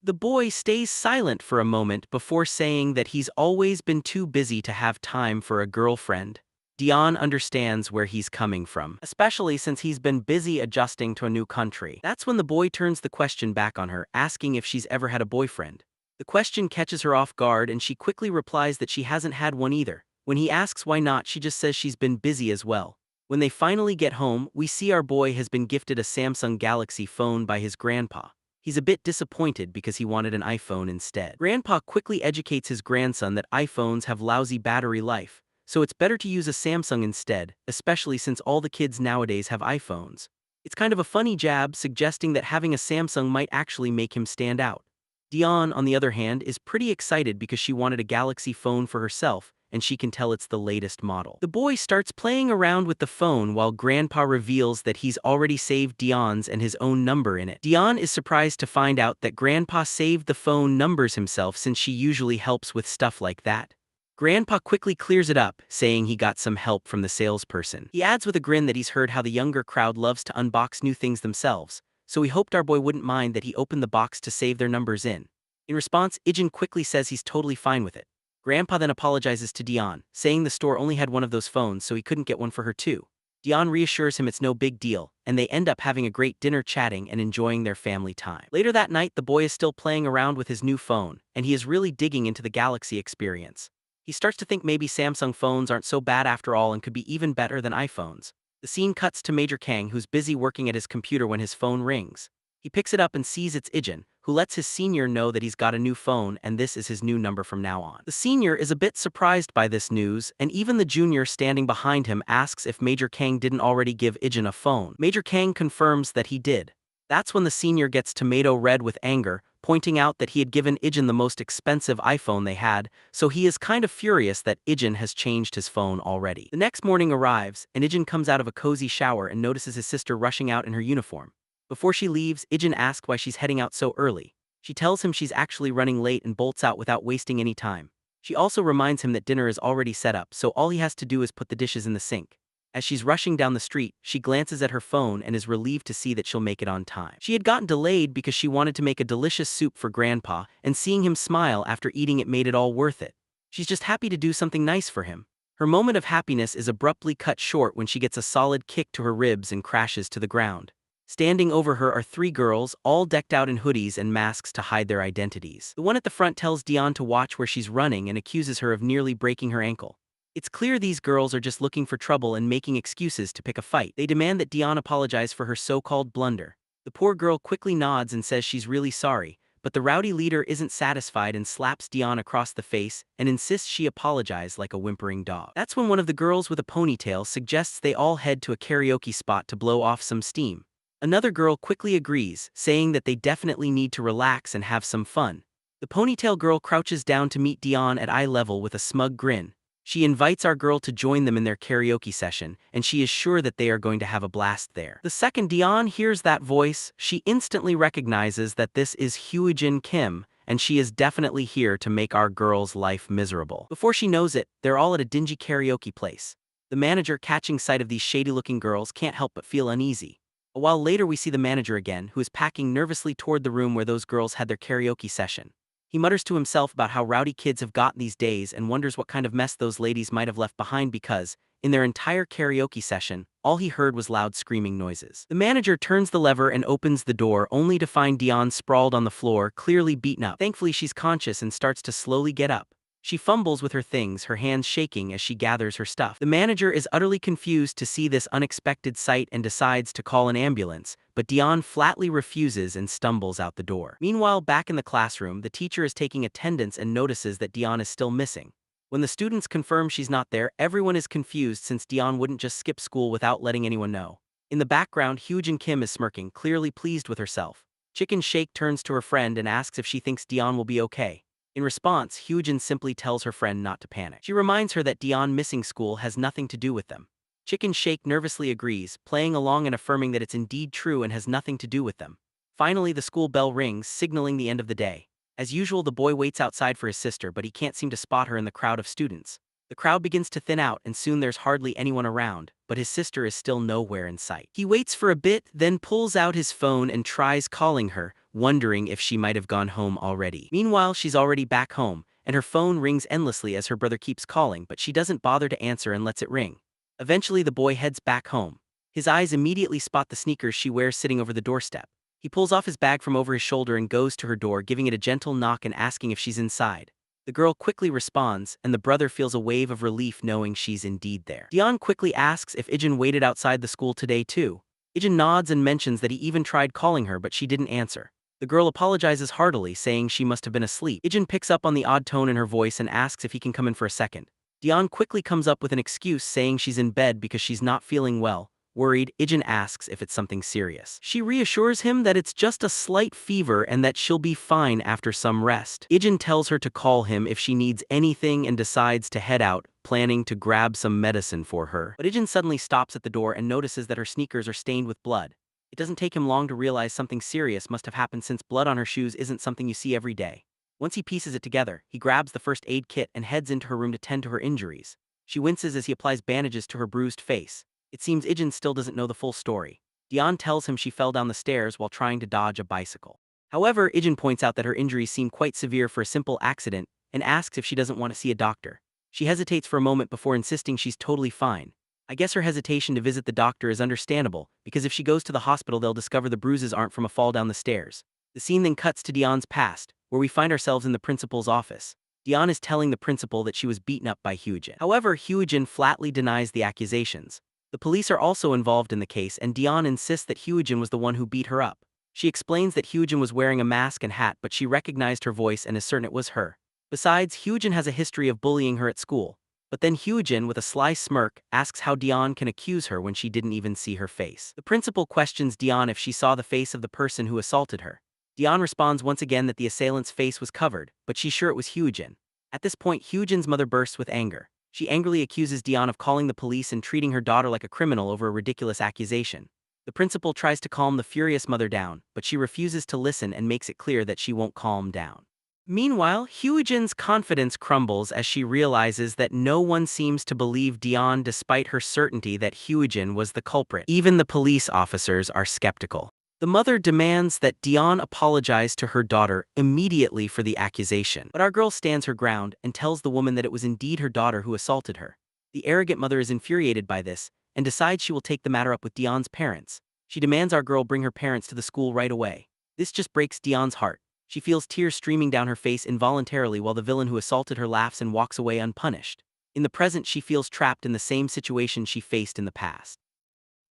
The boy stays silent for a moment before saying that he's always been too busy to have time for a girlfriend. Dion understands where he's coming from, especially since he's been busy adjusting to a new country. That's when the boy turns the question back on her, asking if she's ever had a boyfriend. The question catches her off guard and she quickly replies that she hasn't had one either. When he asks why not, she just says she's been busy as well. When they finally get home, we see our boy has been gifted a Samsung Galaxy phone by his grandpa. He's a bit disappointed because he wanted an iPhone instead. Grandpa quickly educates his grandson that iPhones have lousy battery life, so it's better to use a Samsung instead, especially since all the kids nowadays have iPhones. It's kind of a funny jab, suggesting that having a Samsung might actually make him stand out. Dion, on the other hand, is pretty excited because she wanted a Galaxy phone for herself, and she can tell it's the latest model. The boy starts playing around with the phone while Grandpa reveals that he's already saved Dion's and his own number in it. Dion is surprised to find out that Grandpa saved the phone numbers himself, since she usually helps with stuff like that. Grandpa quickly clears it up, saying he got some help from the salesperson. He adds with a grin that he's heard how the younger crowd loves to unbox new things themselves, so he hoped our boy wouldn't mind that he opened the box to save their numbers in. In response, Ijun quickly says he's totally fine with it. Grandpa then apologizes to Dion, saying the store only had one of those phones, so he couldn't get one for her too. Dion reassures him it's no big deal, and they end up having a great dinner, chatting and enjoying their family time. Later that night, the boy is still playing around with his new phone, and he is really digging into the Galaxy experience. He starts to think maybe Samsung phones aren't so bad after all and could be even better than iPhones. The scene cuts to Major Kang, who's busy working at his computer when his phone rings. He picks it up and sees it's Ijun, who lets his senior know that he's got a new phone and this is his new number from now on. The senior is a bit surprised by this news, and even the junior standing behind him asks if Major Kang didn't already give Ijun a phone. Major Kang confirms that he did. That's when the senior gets tomato red with anger, pointing out that he had given Ijun the most expensive iPhone they had, so he is kind of furious that Ijun has changed his phone already. The next morning arrives, and Ijun comes out of a cozy shower and notices his sister rushing out in her uniform. Before she leaves, Ijun asks why she's heading out so early. She tells him she's actually running late and bolts out without wasting any time. She also reminds him that dinner is already set up, so all he has to do is put the dishes in the sink. As she's rushing down the street, she glances at her phone and is relieved to see that she'll make it on time. She had gotten delayed because she wanted to make a delicious soup for Grandpa, and seeing him smile after eating it made it all worth it. She's just happy to do something nice for him. Her moment of happiness is abruptly cut short when she gets a solid kick to her ribs and crashes to the ground. Standing over her are three girls, all decked out in hoodies and masks to hide their identities. The one at the front tells Dion to watch where she's running and accuses her of nearly breaking her ankle. It's clear these girls are just looking for trouble and making excuses to pick a fight. They demand that Dion apologize for her so-called blunder. The poor girl quickly nods and says she's really sorry, but the rowdy leader isn't satisfied and slaps Dion across the face and insists she apologize like a whimpering dog. That's when one of the girls with a ponytail suggests they all head to a karaoke spot to blow off some steam. Another girl quickly agrees, saying that they definitely need to relax and have some fun. The ponytail girl crouches down to meet Dion at eye level with a smug grin. She invites our girl to join them in their karaoke session, and she is sure that they are going to have a blast there. The second Dion hears that voice, she instantly recognizes that this is Hui-jin Kim, and she is definitely here to make our girl's life miserable. Before she knows it, they're all at a dingy karaoke place. The manager, catching sight of these shady-looking girls, can't help but feel uneasy. A while later, we see the manager again, who is packing nervously toward the room where those girls had their karaoke session. He mutters to himself about how rowdy kids have gotten these days and wonders what kind of mess those ladies might have left behind because, in their entire karaoke session, all he heard was loud screaming noises. The manager turns the lever and opens the door, only to find Dion sprawled on the floor, clearly beaten up. Thankfully, she's conscious and starts to slowly get up. She fumbles with her things, her hands shaking as she gathers her stuff. The manager is utterly confused to see this unexpected sight and decides to call an ambulance, but Dion flatly refuses and stumbles out the door. Meanwhile, back in the classroom, the teacher is taking attendance and notices that Dion is still missing. When the students confirm she's not there, everyone is confused since Dion wouldn't just skip school without letting anyone know. In the background, Hui-jin Kim is smirking, clearly pleased with herself. Chicken Shake turns to her friend and asks if she thinks Dion will be okay. In response, Hui-jin simply tells her friend not to panic. She reminds her that Dion missing school has nothing to do with them. Chicken Shake nervously agrees, playing along and affirming that it's indeed true and has nothing to do with them. Finally, the school bell rings, signaling the end of the day. As usual, the boy waits outside for his sister, but he can't seem to spot her in the crowd of students. The crowd begins to thin out and soon there's hardly anyone around, but his sister is still nowhere in sight. He waits for a bit, then pulls out his phone and tries calling her, wondering if she might have gone home already. Meanwhile, she's already back home, and her phone rings endlessly as her brother keeps calling, but she doesn't bother to answer and lets it ring. Eventually, the boy heads back home. His eyes immediately spot the sneakers she wears sitting over the doorstep. He pulls off his bag from over his shoulder and goes to her door, giving it a gentle knock and asking if she's inside. The girl quickly responds, and the brother feels a wave of relief knowing she's indeed there. Dion quickly asks if Ijun waited outside the school today too. Ijun nods and mentions that he even tried calling her, but she didn't answer. The girl apologizes heartily, saying she must have been asleep. Ijun picks up on the odd tone in her voice and asks if he can come in for a second. Dion quickly comes up with an excuse, saying she's in bed because she's not feeling well. Worried, Ijun asks if it's something serious. She reassures him that it's just a slight fever and that she'll be fine after some rest. Ijun tells her to call him if she needs anything and decides to head out, planning to grab some medicine for her. But Ijun suddenly stops at the door and notices that her sneakers are stained with blood. It doesn't take him long to realize something serious must have happened since blood on her shoes isn't something you see every day. Once he pieces it together, he grabs the first aid kit and heads into her room to tend to her injuries. She winces as he applies bandages to her bruised face. It seems Ijun still doesn't know the full story. Dion tells him she fell down the stairs while trying to dodge a bicycle. However, Ijun points out that her injuries seem quite severe for a simple accident and asks if she doesn't want to see a doctor. She hesitates for a moment before insisting she's totally fine. I guess her hesitation to visit the doctor is understandable, because if she goes to the hospital they'll discover the bruises aren't from a fall down the stairs. The scene then cuts to Dion's past, where we find ourselves in the principal's office. Dion is telling the principal that she was beaten up by Hui-jin. However, Hui-jin flatly denies the accusations. The police are also involved in the case, and Dion insists that Hui-jin was the one who beat her up. She explains that Hui-jin was wearing a mask and hat, but she recognized her voice and is certain it was her. Besides, Hui-jin has a history of bullying her at school. But then Hui-jin, with a sly smirk, asks how Dion can accuse her when she didn't even see her face. The principal questions Dion if she saw the face of the person who assaulted her. Dion responds once again that the assailant's face was covered, but she's sure it was Hui-jin. At this point, Hui-jin's mother bursts with anger. She angrily accuses Dion of calling the police and treating her daughter like a criminal over a ridiculous accusation. The principal tries to calm the furious mother down, but she refuses to listen and makes it clear that she won't calm down. Meanwhile, Hui-jin's confidence crumbles as she realizes that no one seems to believe Dion despite her certainty that Hui-jin was the culprit. Even the police officers are skeptical. The mother demands that Dion apologize to her daughter immediately for the accusation. But our girl stands her ground and tells the woman that it was indeed her daughter who assaulted her. The arrogant mother is infuriated by this and decides she will take the matter up with Dion's parents. She demands our girl bring her parents to the school right away. This just breaks Dion's heart. She feels tears streaming down her face involuntarily while the villain who assaulted her laughs and walks away unpunished. In the present, she feels trapped in the same situation she faced in the past.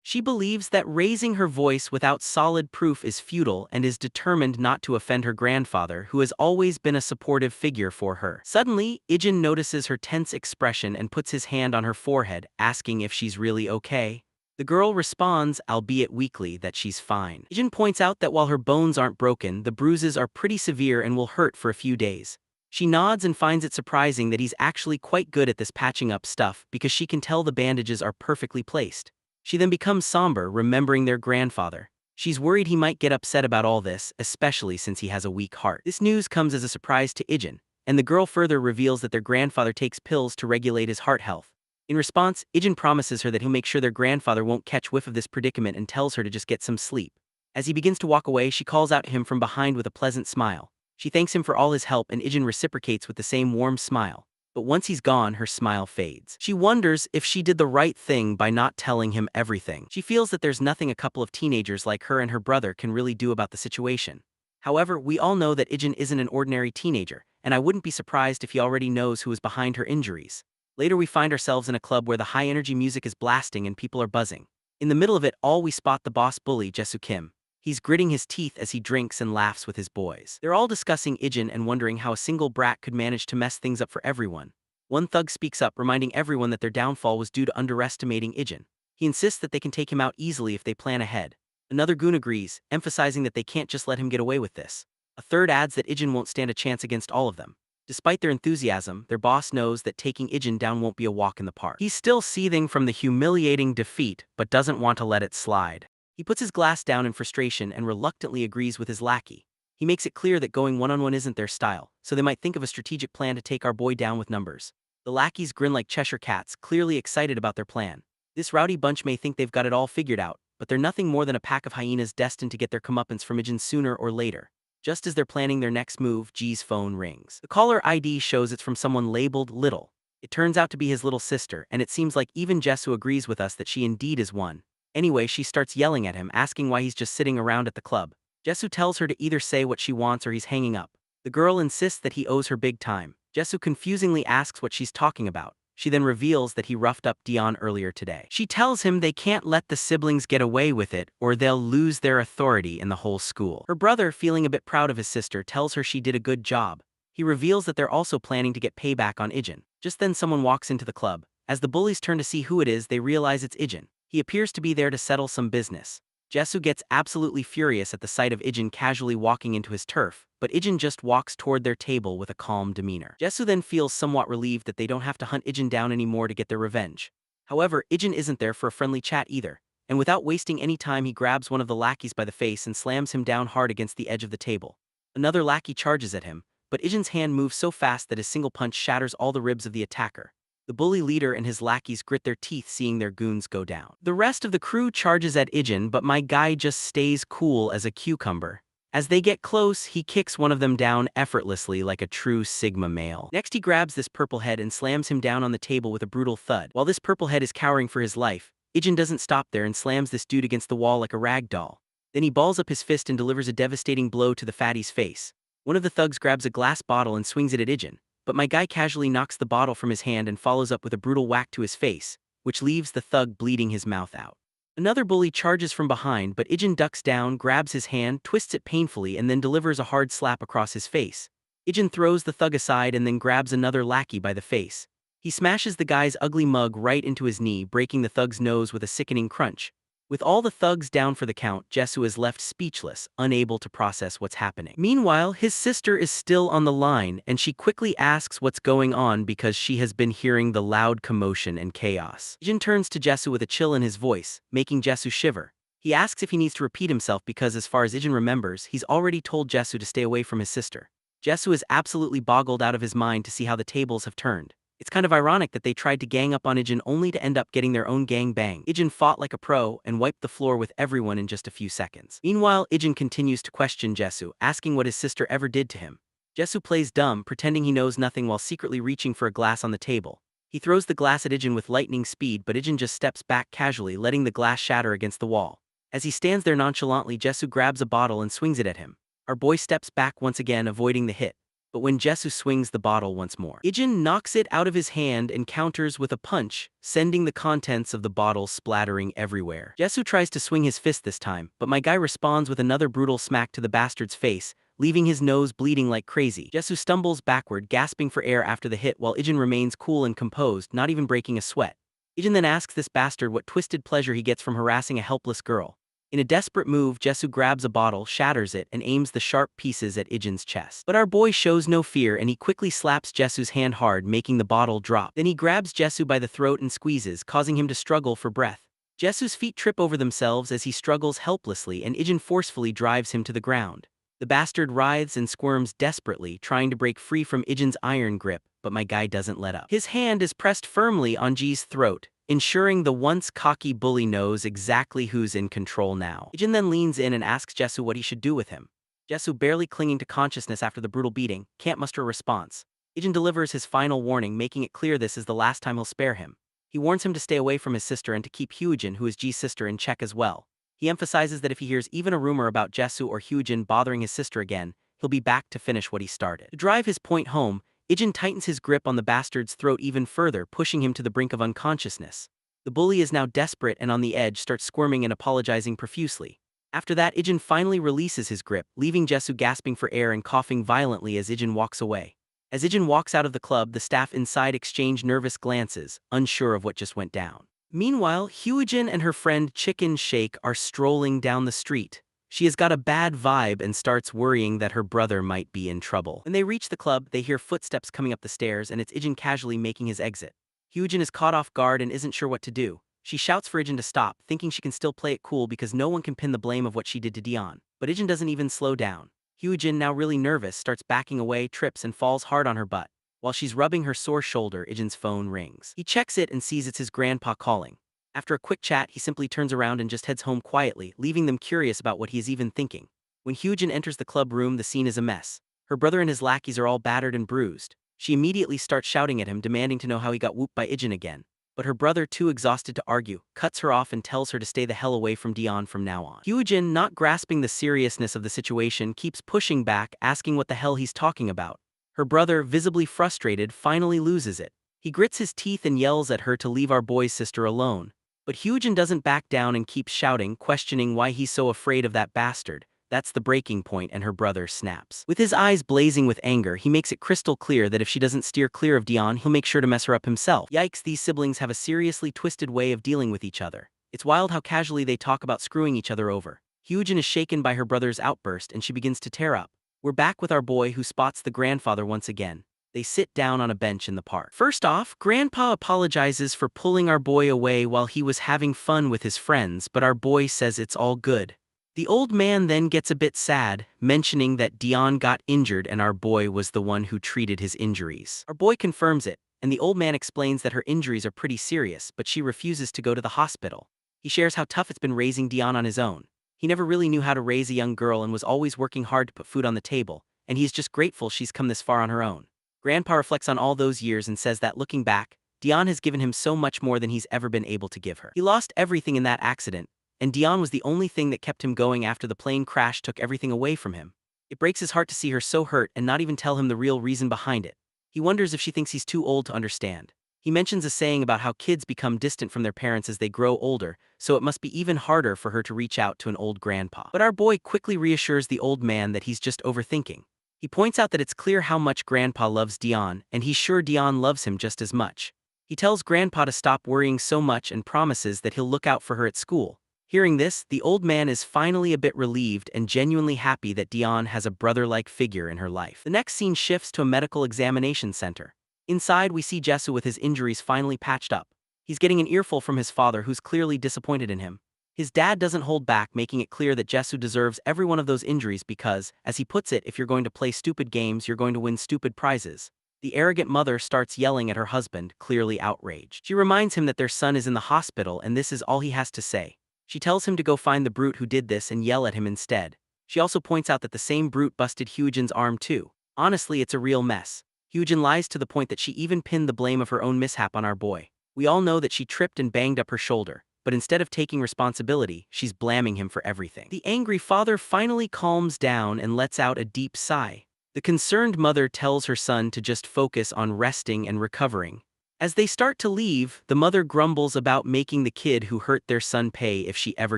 She believes that raising her voice without solid proof is futile and is determined not to offend her grandfather, who has always been a supportive figure for her. Suddenly, Ijun notices her tense expression and puts his hand on her forehead, asking if she's really okay. The girl responds, albeit weakly, that she's fine. Ijun points out that while her bones aren't broken, the bruises are pretty severe and will hurt for a few days. She nods and finds it surprising that he's actually quite good at this patching up stuff because she can tell the bandages are perfectly placed. She then becomes somber, remembering their grandfather. She's worried he might get upset about all this, especially since he has a weak heart. This news comes as a surprise to Ijun, and the girl further reveals that their grandfather takes pills to regulate his heart health. In response, Ijun promises her that he'll make sure their grandfather won't catch whiff of this predicament and tells her to just get some sleep. As he begins to walk away, she calls out to him from behind with a pleasant smile. She thanks him for all his help, and Ijun reciprocates with the same warm smile. But once he's gone, her smile fades. She wonders if she did the right thing by not telling him everything. She feels that there's nothing a couple of teenagers like her and her brother can really do about the situation. However, we all know that Ijun isn't an ordinary teenager, and I wouldn't be surprised if he already knows who is behind her injuries. Later we find ourselves in a club where the high-energy music is blasting and people are buzzing. In the middle of it all we spot the boss bully Jessu Kim. He's gritting his teeth as he drinks and laughs with his boys. They're all discussing Ijun and wondering how a single brat could manage to mess things up for everyone. One thug speaks up, reminding everyone that their downfall was due to underestimating Ijun. He insists that they can take him out easily if they plan ahead. Another goon agrees, emphasizing that they can't just let him get away with this. A third adds that Ijun won't stand a chance against all of them. Despite their enthusiasm, their boss knows that taking Ijun down won't be a walk in the park. He's still seething from the humiliating defeat, but doesn't want to let it slide. He puts his glass down in frustration and reluctantly agrees with his lackey. He makes it clear that going one-on-one isn't their style, so they might think of a strategic plan to take our boy down with numbers. The lackeys grin like Cheshire cats, clearly excited about their plan. This rowdy bunch may think they've got it all figured out, but they're nothing more than a pack of hyenas destined to get their comeuppance from Ijun sooner or later. Just as they're planning their next move, G's phone rings. The caller ID shows it's from someone labeled Little. It turns out to be his little sister, and it seems like even Jessu agrees with us that she indeed is one. Anyway, she starts yelling at him, asking why he's just sitting around at the club. Jessu tells her to either say what she wants or he's hanging up. The girl insists that he owes her big time. Jessu confusingly asks what she's talking about. She then reveals that he roughed up Dion earlier today. She tells him they can't let the siblings get away with it or they'll lose their authority in the whole school. Her brother, feeling a bit proud of his sister, tells her she did a good job. He reveals that they're also planning to get payback on Ijun. Just then someone walks into the club. As the bullies turn to see who it is, they realize it's Ijun. He appears to be there to settle some business. Jessu gets absolutely furious at the sight of Ijun casually walking into his turf, but Ijun just walks toward their table with a calm demeanor. Jessu then feels somewhat relieved that they don't have to hunt Ijun down anymore to get their revenge. However, Ijun isn't there for a friendly chat either, and without wasting any time he grabs one of the lackeys by the face and slams him down hard against the edge of the table. Another lackey charges at him, but Ijun's hand moves so fast that his single punch shatters all the ribs of the attacker. The bully leader and his lackeys grit their teeth seeing their goons go down. The rest of the crew charges at Ijun, but my guy just stays cool as a cucumber. As they get close, he kicks one of them down effortlessly like a true Sigma male. Next he grabs this purple head and slams him down on the table with a brutal thud. While this purple head is cowering for his life, Ijun doesn't stop there and slams this dude against the wall like a rag doll. Then he balls up his fist and delivers a devastating blow to the fatty's face. One of the thugs grabs a glass bottle and swings it at Ijun, but my guy casually knocks the bottle from his hand and follows up with a brutal whack to his face, which leaves the thug bleeding his mouth out. Another bully charges from behind, but Ijun ducks down, grabs his hand, twists it painfully, and then delivers a hard slap across his face. Ijun throws the thug aside and then grabs another lackey by the face. He smashes the guy's ugly mug right into his knee, breaking the thug's nose with a sickening crunch. With all the thugs down for the count, Jessu is left speechless, unable to process what's happening. Meanwhile, his sister is still on the line, and she quickly asks what's going on because she has been hearing the loud commotion and chaos. Ijun turns to Jessu with a chill in his voice, making Jessu shiver. He asks if he needs to repeat himself because as far as Ijun remembers, he's already told Jessu to stay away from his sister. Jessu is absolutely boggled out of his mind to see how the tables have turned. It's kind of ironic that they tried to gang up on Ijun only to end up getting their own gang bang. Ijun fought like a pro and wiped the floor with everyone in just a few seconds. Meanwhile, Ijun continues to question Jessu, asking what his sister ever did to him. Jessu plays dumb, pretending he knows nothing while secretly reaching for a glass on the table. He throws the glass at Ijun with lightning speed, but Ijun just steps back casually, letting the glass shatter against the wall. As he stands there nonchalantly, Jessu grabs a bottle and swings it at him. Our boy steps back once again, avoiding the hit. But when Jessu swings the bottle once more, Ijun knocks it out of his hand and counters with a punch, sending the contents of the bottle splattering everywhere. Jessu tries to swing his fist this time, but my guy responds with another brutal smack to the bastard's face, leaving his nose bleeding like crazy. Jessu stumbles backward, gasping for air after the hit, while Ijun remains cool and composed, not even breaking a sweat. Ijun then asks this bastard what twisted pleasure he gets from harassing a helpless girl. In a desperate move, Jessu grabs a bottle, shatters it, and aims the sharp pieces at Ijun's chest. But our boy shows no fear and he quickly slaps Jessu's hand hard, making the bottle drop. Then he grabs Jessu by the throat and squeezes, causing him to struggle for breath. Jessu's feet trip over themselves as he struggles helplessly and Ijun forcefully drives him to the ground. The bastard writhes and squirms desperately, trying to break free from Ijun's iron grip, but my guy doesn't let up. His hand is pressed firmly on G's throat, ensuring the once cocky bully knows exactly who's in control now. Ijun then leans in and asks Jessu what he should do with him. Jessu, barely clinging to consciousness after the brutal beating, can't muster a response. Ijun delivers his final warning, making it clear this is the last time he'll spare him. He warns him to stay away from his sister and to keep Hui-jin, who is G's sister, in check as well. He emphasizes that if he hears even a rumor about Jessu or Hui-jin bothering his sister again, he'll be back to finish what he started. To drive his point home, Ijun tightens his grip on the bastard's throat even further, pushing him to the brink of unconsciousness. The bully is now desperate and on the edge, starts squirming and apologizing profusely. After that, Ijun finally releases his grip, leaving Jessu gasping for air and coughing violently as Ijun walks away. As Ijun walks out of the club, the staff inside exchange nervous glances, unsure of what just went down. Meanwhile, Hui-jin and her friend Chicken Shake are strolling down the street. She has got a bad vibe and starts worrying that her brother might be in trouble. When they reach the club, they hear footsteps coming up the stairs and it's Ijun casually making his exit. Hui-jin is caught off guard and isn't sure what to do. She shouts for Ijun to stop, thinking she can still play it cool because no one can pin the blame of what she did to Dion. But Ijun doesn't even slow down. Hui-jin, now really nervous, starts backing away, trips and falls hard on her butt. While she's rubbing her sore shoulder, Ijun's phone rings. He checks it and sees it's his grandpa calling. After a quick chat, he simply turns around and just heads home quietly, leaving them curious about what he is even thinking. When Hui-jin enters the club room, the scene is a mess. Her brother and his lackeys are all battered and bruised. She immediately starts shouting at him, demanding to know how he got whooped by Ijun again. But her brother, too exhausted to argue, cuts her off and tells her to stay the hell away from Dion from now on. Hui-jin, not grasping the seriousness of the situation, keeps pushing back, asking what the hell he's talking about. Her brother, visibly frustrated, finally loses it. He grits his teeth and yells at her to leave our boy's sister alone. But Hui-jin doesn't back down and keeps shouting, questioning why he's so afraid of that bastard. That's the breaking point, and her brother snaps. With his eyes blazing with anger, he makes it crystal clear that if she doesn't steer clear of Dion, he'll make sure to mess her up himself. Yikes, these siblings have a seriously twisted way of dealing with each other. It's wild how casually they talk about screwing each other over. Hui-jin is shaken by her brother's outburst and she begins to tear up. We're back with our boy, who spots the grandfather once again. They sit down on a bench in the park. First off, Grandpa apologizes for pulling our boy away while he was having fun with his friends, but our boy says it's all good. The old man then gets a bit sad, mentioning that Dion got injured and our boy was the one who treated his injuries. Our boy confirms it, and the old man explains that her injuries are pretty serious, but she refuses to go to the hospital. He shares how tough it's been raising Dion on his own. He never really knew how to raise a young girl and was always working hard to put food on the table, and he's just grateful she's come this far on her own. Grandpa reflects on all those years and says that, looking back, Dion has given him so much more than he's ever been able to give her. He lost everything in that accident, and Dion was the only thing that kept him going after the plane crash took everything away from him. It breaks his heart to see her so hurt and not even tell him the real reason behind it. He wonders if she thinks he's too old to understand. He mentions a saying about how kids become distant from their parents as they grow older, so it must be even harder for her to reach out to an old grandpa. But our boy quickly reassures the old man that he's just overthinking. He points out that it's clear how much Grandpa loves Dion, and he's sure Dion loves him just as much. He tells Grandpa to stop worrying so much and promises that he'll look out for her at school. Hearing this, the old man is finally a bit relieved and genuinely happy that Dion has a brother-like figure in her life. The next scene shifts to a medical examination center. Inside, we see Jessu with his injuries finally patched up. He's getting an earful from his father, who's clearly disappointed in him. His dad doesn't hold back, making it clear that Jessu deserves every one of those injuries because, as he puts it, if you're going to play stupid games, you're going to win stupid prizes. The arrogant mother starts yelling at her husband, clearly outraged. She reminds him that their son is in the hospital and this is all he has to say. She tells him to go find the brute who did this and yell at him instead. She also points out that the same brute busted Hui-jin's arm too. Honestly, it's a real mess. Hui-jin lies to the point that she even pinned the blame of her own mishap on our boy. We all know that she tripped and banged up her shoulder, but instead of taking responsibility, she's blaming him for everything. The angry father finally calms down and lets out a deep sigh. The concerned mother tells her son to just focus on resting and recovering. As they start to leave, the mother grumbles about making the kid who hurt their son pay if she ever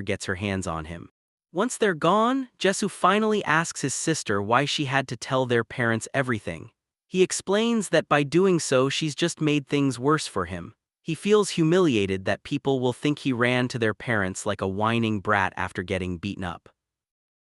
gets her hands on him. Once they're gone, Jessu finally asks his sister why she had to tell their parents everything. He explains that by doing so, she's just made things worse for him. He feels humiliated that people will think he ran to their parents like a whining brat after getting beaten up.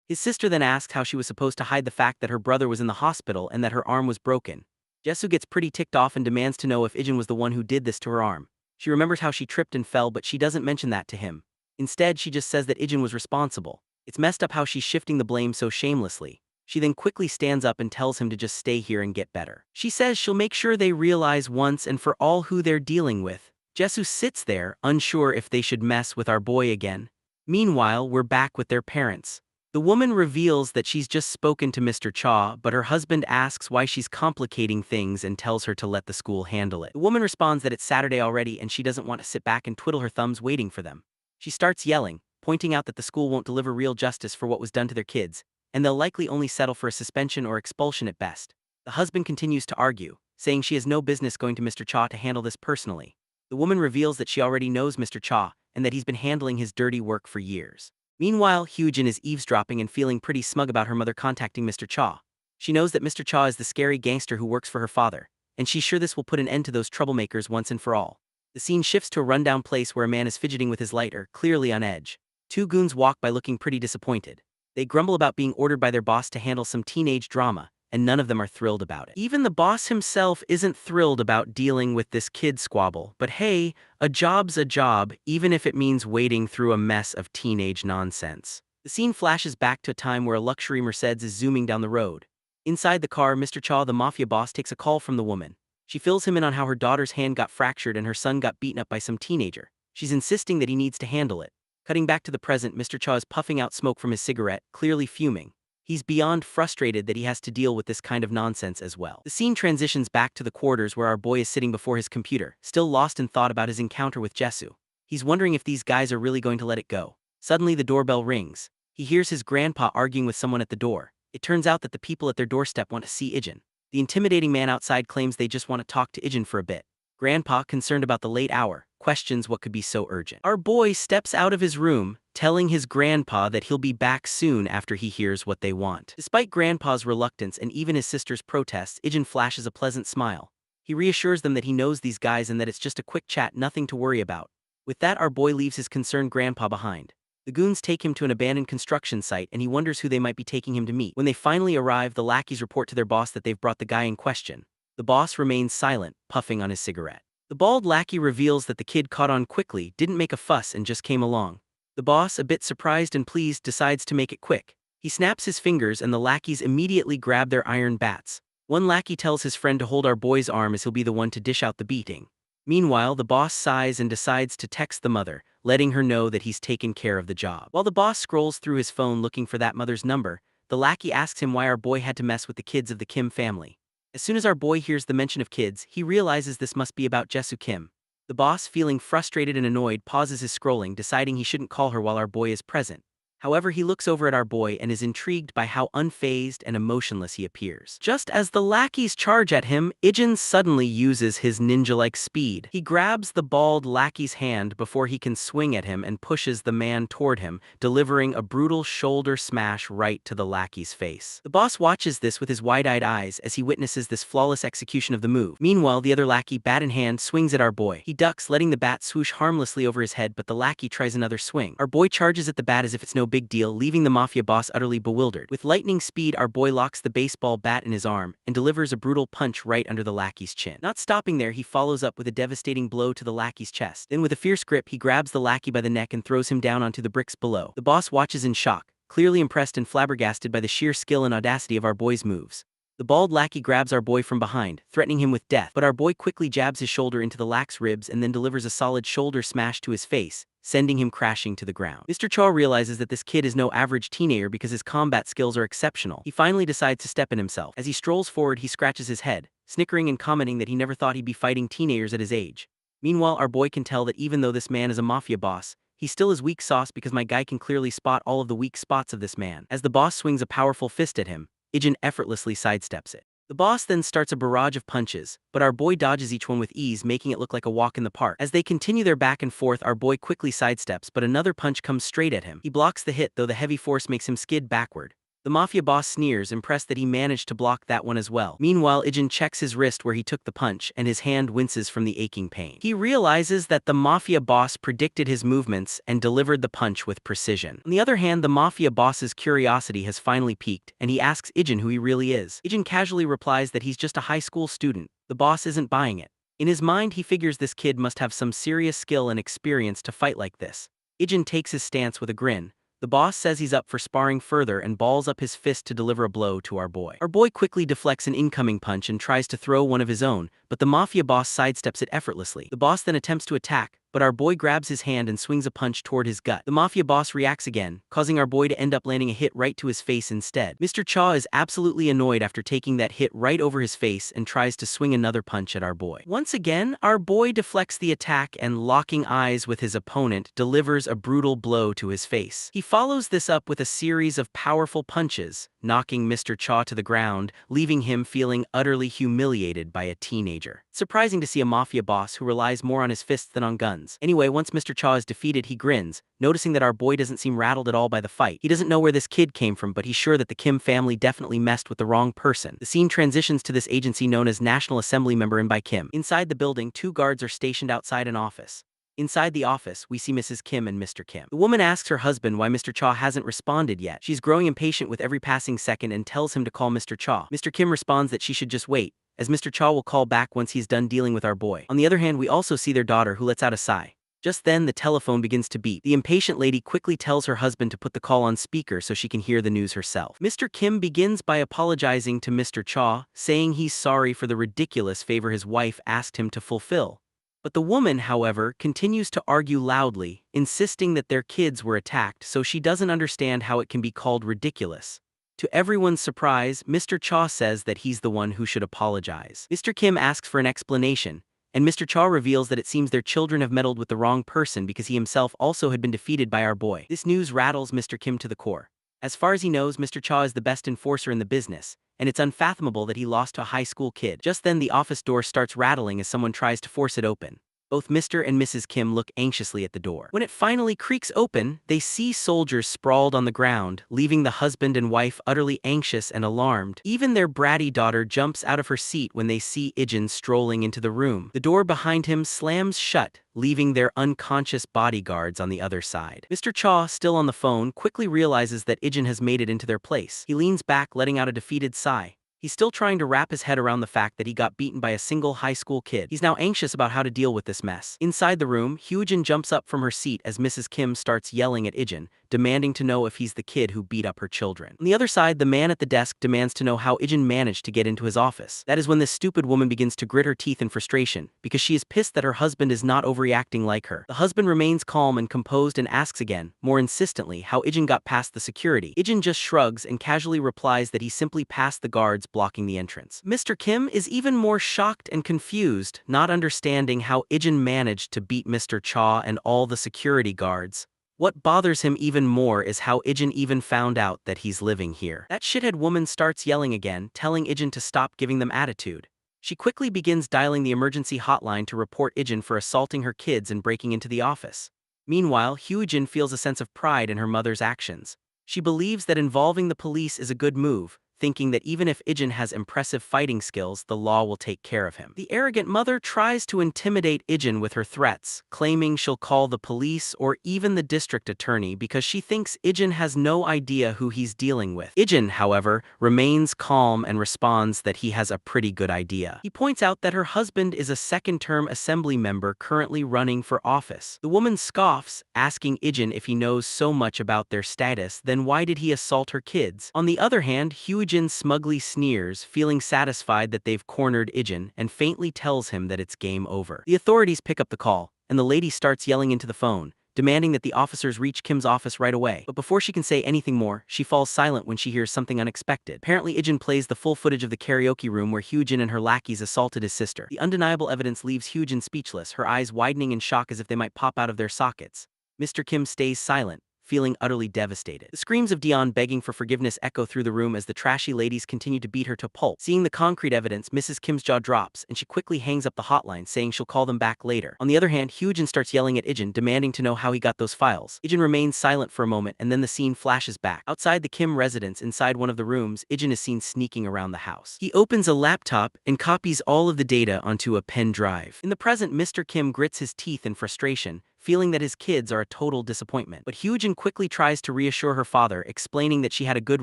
His sister then asks how she was supposed to hide the fact that her brother was in the hospital and that her arm was broken. Jessu gets pretty ticked off and demands to know if Ijun was the one who did this to her arm. She remembers how she tripped and fell, but she doesn't mention that to him. Instead, she just says that Ijun was responsible. It's messed up how she's shifting the blame so shamelessly. She then quickly stands up and tells him to just stay here and get better. She says she'll make sure they realize once and for all who they're dealing with. Jessu sits there, unsure if they should mess with our boy again. Meanwhile, we're back with their parents. The woman reveals that she's just spoken to Mr. Cha, but her husband asks why she's complicating things and tells her to let the school handle it. The woman responds that it's Saturday already and she doesn't want to sit back and twiddle her thumbs waiting for them. She starts yelling, pointing out that the school won't deliver real justice for what was done to their kids, and they'll likely only settle for a suspension or expulsion at best. The husband continues to argue, saying she has no business going to Mr. Cha to handle this personally. The woman reveals that she already knows Mr. Cha and that he's been handling his dirty work for years. Meanwhile, Hui-jin is eavesdropping and feeling pretty smug about her mother contacting Mr. Cha. She knows that Mr. Cha is the scary gangster who works for her father, and she's sure this will put an end to those troublemakers once and for all. The scene shifts to a rundown place where a man is fidgeting with his lighter, clearly on edge. Two goons walk by looking pretty disappointed. They grumble about being ordered by their boss to handle some teenage drama, and none of them are thrilled about it. Even the boss himself isn't thrilled about dealing with this kid squabble, but hey, a job's a job, even if it means wading through a mess of teenage nonsense. The scene flashes back to a time where a luxury Mercedes is zooming down the road. Inside the car, Mr. Cha, the mafia boss, takes a call from the woman. She fills him in on how her daughter's hand got fractured and her son got beaten up by some teenager. She's insisting that he needs to handle it. Cutting back to the present, Mr. Cha is puffing out smoke from his cigarette, clearly fuming. He's beyond frustrated that he has to deal with this kind of nonsense as well. The scene transitions back to the quarters where our boy is sitting before his computer, still lost in thought about his encounter with Jessu. He's wondering if these guys are really going to let it go. Suddenly the doorbell rings. He hears his grandpa arguing with someone at the door. It turns out that the people at their doorstep want to see Ijun. The intimidating man outside claims they just want to talk to Ijun for a bit. Grandpa, concerned about the late hour, questions what could be so urgent. Our boy steps out of his room, telling his grandpa that he'll be back soon after he hears what they want. Despite Grandpa's reluctance and even his sister's protests, Ijun flashes a pleasant smile. He reassures them that he knows these guys and that it's just a quick chat, nothing to worry about. With that, our boy leaves his concerned grandpa behind. The goons take him to an abandoned construction site and he wonders who they might be taking him to meet. When they finally arrive, the lackeys report to their boss that they've brought the guy in question. The boss remains silent, puffing on his cigarette. The bald lackey reveals that the kid caught on quickly, didn't make a fuss and just came along. The boss, a bit surprised and pleased, decides to make it quick. He snaps his fingers and the lackeys immediately grab their iron bats. One lackey tells his friend to hold our boy's arm as he'll be the one to dish out the beating. Meanwhile, the boss sighs and decides to text the mother, letting her know that he's taken care of the job. While the boss scrolls through his phone looking for that mother's number, the lackey asks him why our boy had to mess with the kids of the Kim family. As soon as our boy hears the mention of kids, he realizes this must be about Jessu Kim. The boss, feeling frustrated and annoyed, pauses his scrolling, deciding he shouldn't call her while our boy is present. However, he looks over at our boy and is intrigued by how unfazed and emotionless he appears. Just as the lackeys charge at him, Ijun suddenly uses his ninja-like speed. He grabs the bald lackey's hand before he can swing at him and pushes the man toward him, delivering a brutal shoulder smash right to the lackey's face. The boss watches this with his wide-eyed eyes as he witnesses this flawless execution of the move. Meanwhile, the other lackey, bat in hand, swings at our boy. He ducks, letting the bat swoosh harmlessly over his head, but the lackey tries another swing. Our boy charges at the bat as if it's no big deal, leaving the mafia boss utterly bewildered. With lightning speed, our boy locks the baseball bat in his arm and delivers a brutal punch right under the lackey's chin. Not stopping there, he follows up with a devastating blow to the lackey's chest. Then with a fierce grip, he grabs the lackey by the neck and throws him down onto the bricks below. The boss watches in shock, clearly impressed and flabbergasted by the sheer skill and audacity of our boy's moves. The bald lackey grabs our boy from behind, threatening him with death, but our boy quickly jabs his shoulder into the lack's ribs and then delivers a solid shoulder smash to his face, sending him crashing to the ground. Mr. Cha realizes that this kid is no average teenager because his combat skills are exceptional. He finally decides to step in himself. As he strolls forward, he scratches his head, snickering and commenting that he never thought he'd be fighting teenagers at his age. Meanwhile, our boy can tell that even though this man is a mafia boss, he still is weak sauce because my guy can clearly spot all of the weak spots of this man. As the boss swings a powerful fist at him, Ijun effortlessly sidesteps it. The boss then starts a barrage of punches, but our boy dodges each one with ease, making it look like a walk in the park. As they continue their back and forth, our boy quickly sidesteps, but another punch comes straight at him. He blocks the hit, though the heavy force makes him skid backward. The mafia boss sneers, impressed that he managed to block that one as well. Meanwhile, Ijun checks his wrist where he took the punch, and his hand winces from the aching pain. He realizes that the mafia boss predicted his movements and delivered the punch with precision. On the other hand, the mafia boss's curiosity has finally peaked, and he asks Ijun who he really is. Ijun casually replies that he's just a high school student. The boss isn't buying it. In his mind, he figures this kid must have some serious skill and experience to fight like this. Ijun takes his stance with a grin. The boss says he's up for sparring further and balls up his fist to deliver a blow to our boy. Our boy quickly deflects an incoming punch and tries to throw one of his own, but the mafia boss sidesteps it effortlessly. The boss then attempts to attack, but our boy grabs his hand and swings a punch toward his gut. The mafia boss reacts again, causing our boy to end up landing a hit right to his face instead. Mr. Cha is absolutely annoyed after taking that hit right over his face and tries to swing another punch at our boy. Once again, our boy deflects the attack and, locking eyes with his opponent, delivers a brutal blow to his face. He follows this up with a series of powerful punches, knocking Mr. Cha to the ground, leaving him feeling utterly humiliated by a teenager. Surprising to see a mafia boss who relies more on his fists than on guns. Anyway, once Mr. Cha is defeated, he grins, noticing that our boy doesn't seem rattled at all by the fight. He doesn't know where this kid came from, but he's sure that the Kim family definitely messed with the wrong person. The scene transitions to this agency known as National Assembly member in by Kim. Inside the building, 2 guards are stationed outside an office. Inside the office, we see Mrs. Kim and Mr. Kim. The woman asks her husband why Mr. Cha hasn't responded yet. She's growing impatient with every passing second and tells him to call Mr. Cha. Mr. Kim responds that she should just wait, as Mr. Cha will call back once he's done dealing with our boy. On the other hand, we also see their daughter, who lets out a sigh. Just then, the telephone begins to beep. The impatient lady quickly tells her husband to put the call on speaker so she can hear the news herself. Mr. Kim begins by apologizing to Mr. Cha, saying he's sorry for the ridiculous favor his wife asked him to fulfill. But the woman, however, continues to argue loudly, insisting that their kids were attacked, so she doesn't understand how it can be called ridiculous. To everyone's surprise, Mr. Cha says that he's the one who should apologize. Mr. Kim asks for an explanation, and Mr. Cha reveals that it seems their children have meddled with the wrong person because he himself also had been defeated by our boy. This news rattles Mr. Kim to the core. As far as he knows, Mr. Cha is the best enforcer in the business, and it's unfathomable that he lost to a high school kid. Just then, the office door starts rattling as someone tries to force it open. Both Mr. and Mrs. Kim look anxiously at the door. When it finally creaks open, they see soldiers sprawled on the ground, leaving the husband and wife utterly anxious and alarmed. Even their bratty daughter jumps out of her seat when they see Ijun strolling into the room. The door behind him slams shut, leaving their unconscious bodyguards on the other side. Mr. Cha, still on the phone, quickly realizes that Ijun has made it into their place. He leans back, letting out a defeated sigh. He's still trying to wrap his head around the fact that he got beaten by a single high school kid. He's now anxious about how to deal with this mess. Inside the room, Hui-jin jumps up from her seat as Mrs. Kim starts yelling at Ijun, demanding to know if he's the kid who beat up her children. On the other side, the man at the desk demands to know how Ijun managed to get into his office. That is when this stupid woman begins to grit her teeth in frustration, because she is pissed that her husband is not overreacting like her. The husband remains calm and composed and asks again, more insistently, how Ijun got past the security. Ijun just shrugs and casually replies that he simply passed the guards blocking the entrance. Mr. Kim is even more shocked and confused, not understanding how Ijun managed to beat Mr. Cha and all the security guards. What bothers him even more is how Ijun even found out that he's living here. That shithead woman starts yelling again, telling Ijun to stop giving them attitude. She quickly begins dialing the emergency hotline to report Ijun for assaulting her kids and breaking into the office. Meanwhile, Hui-jin feels a sense of pride in her mother's actions. She believes that involving the police is a good move, thinking that even if Ijun has impressive fighting skills, the law will take care of him. The arrogant mother tries to intimidate Ijun with her threats, claiming she'll call the police or even the district attorney because she thinks Ijun has no idea who he's dealing with. Ijun, however, remains calm and responds that he has a pretty good idea. He points out that her husband is a second-term assembly member currently running for office. The woman scoffs, asking Ijun if he knows so much about their status, then why did he assault her kids? On the other hand, Hui-jin smugly sneers, feeling satisfied that they've cornered Ijun, and faintly tells him that it's game over. The authorities pick up the call, and the lady starts yelling into the phone, demanding that the officers reach Kim's office right away. But before she can say anything more, she falls silent when she hears something unexpected. Apparently, Ijun plays the full footage of the karaoke room where Hui-jin and her lackeys assaulted his sister. The undeniable evidence leaves Hui-jin speechless, her eyes widening in shock as if they might pop out of their sockets. Mr. Kim stays silent, feeling utterly devastated. The screams of Dion begging for forgiveness echo through the room as the trashy ladies continue to beat her to pulp. Seeing the concrete evidence, Mrs. Kim's jaw drops, and she quickly hangs up the hotline, saying she'll call them back later. On the other hand, Hui-jin starts yelling at Ijun, demanding to know how he got those files. Ijun remains silent for a moment, and then the scene flashes back. Outside the Kim residence, inside one of the rooms, Ijun is seen sneaking around the house. He opens a laptop and copies all of the data onto a pen drive. In the present, Mr. Kim grits his teeth in frustration, feeling that his kids are a total disappointment. But Hui-jin quickly tries to reassure her father, explaining that she had a good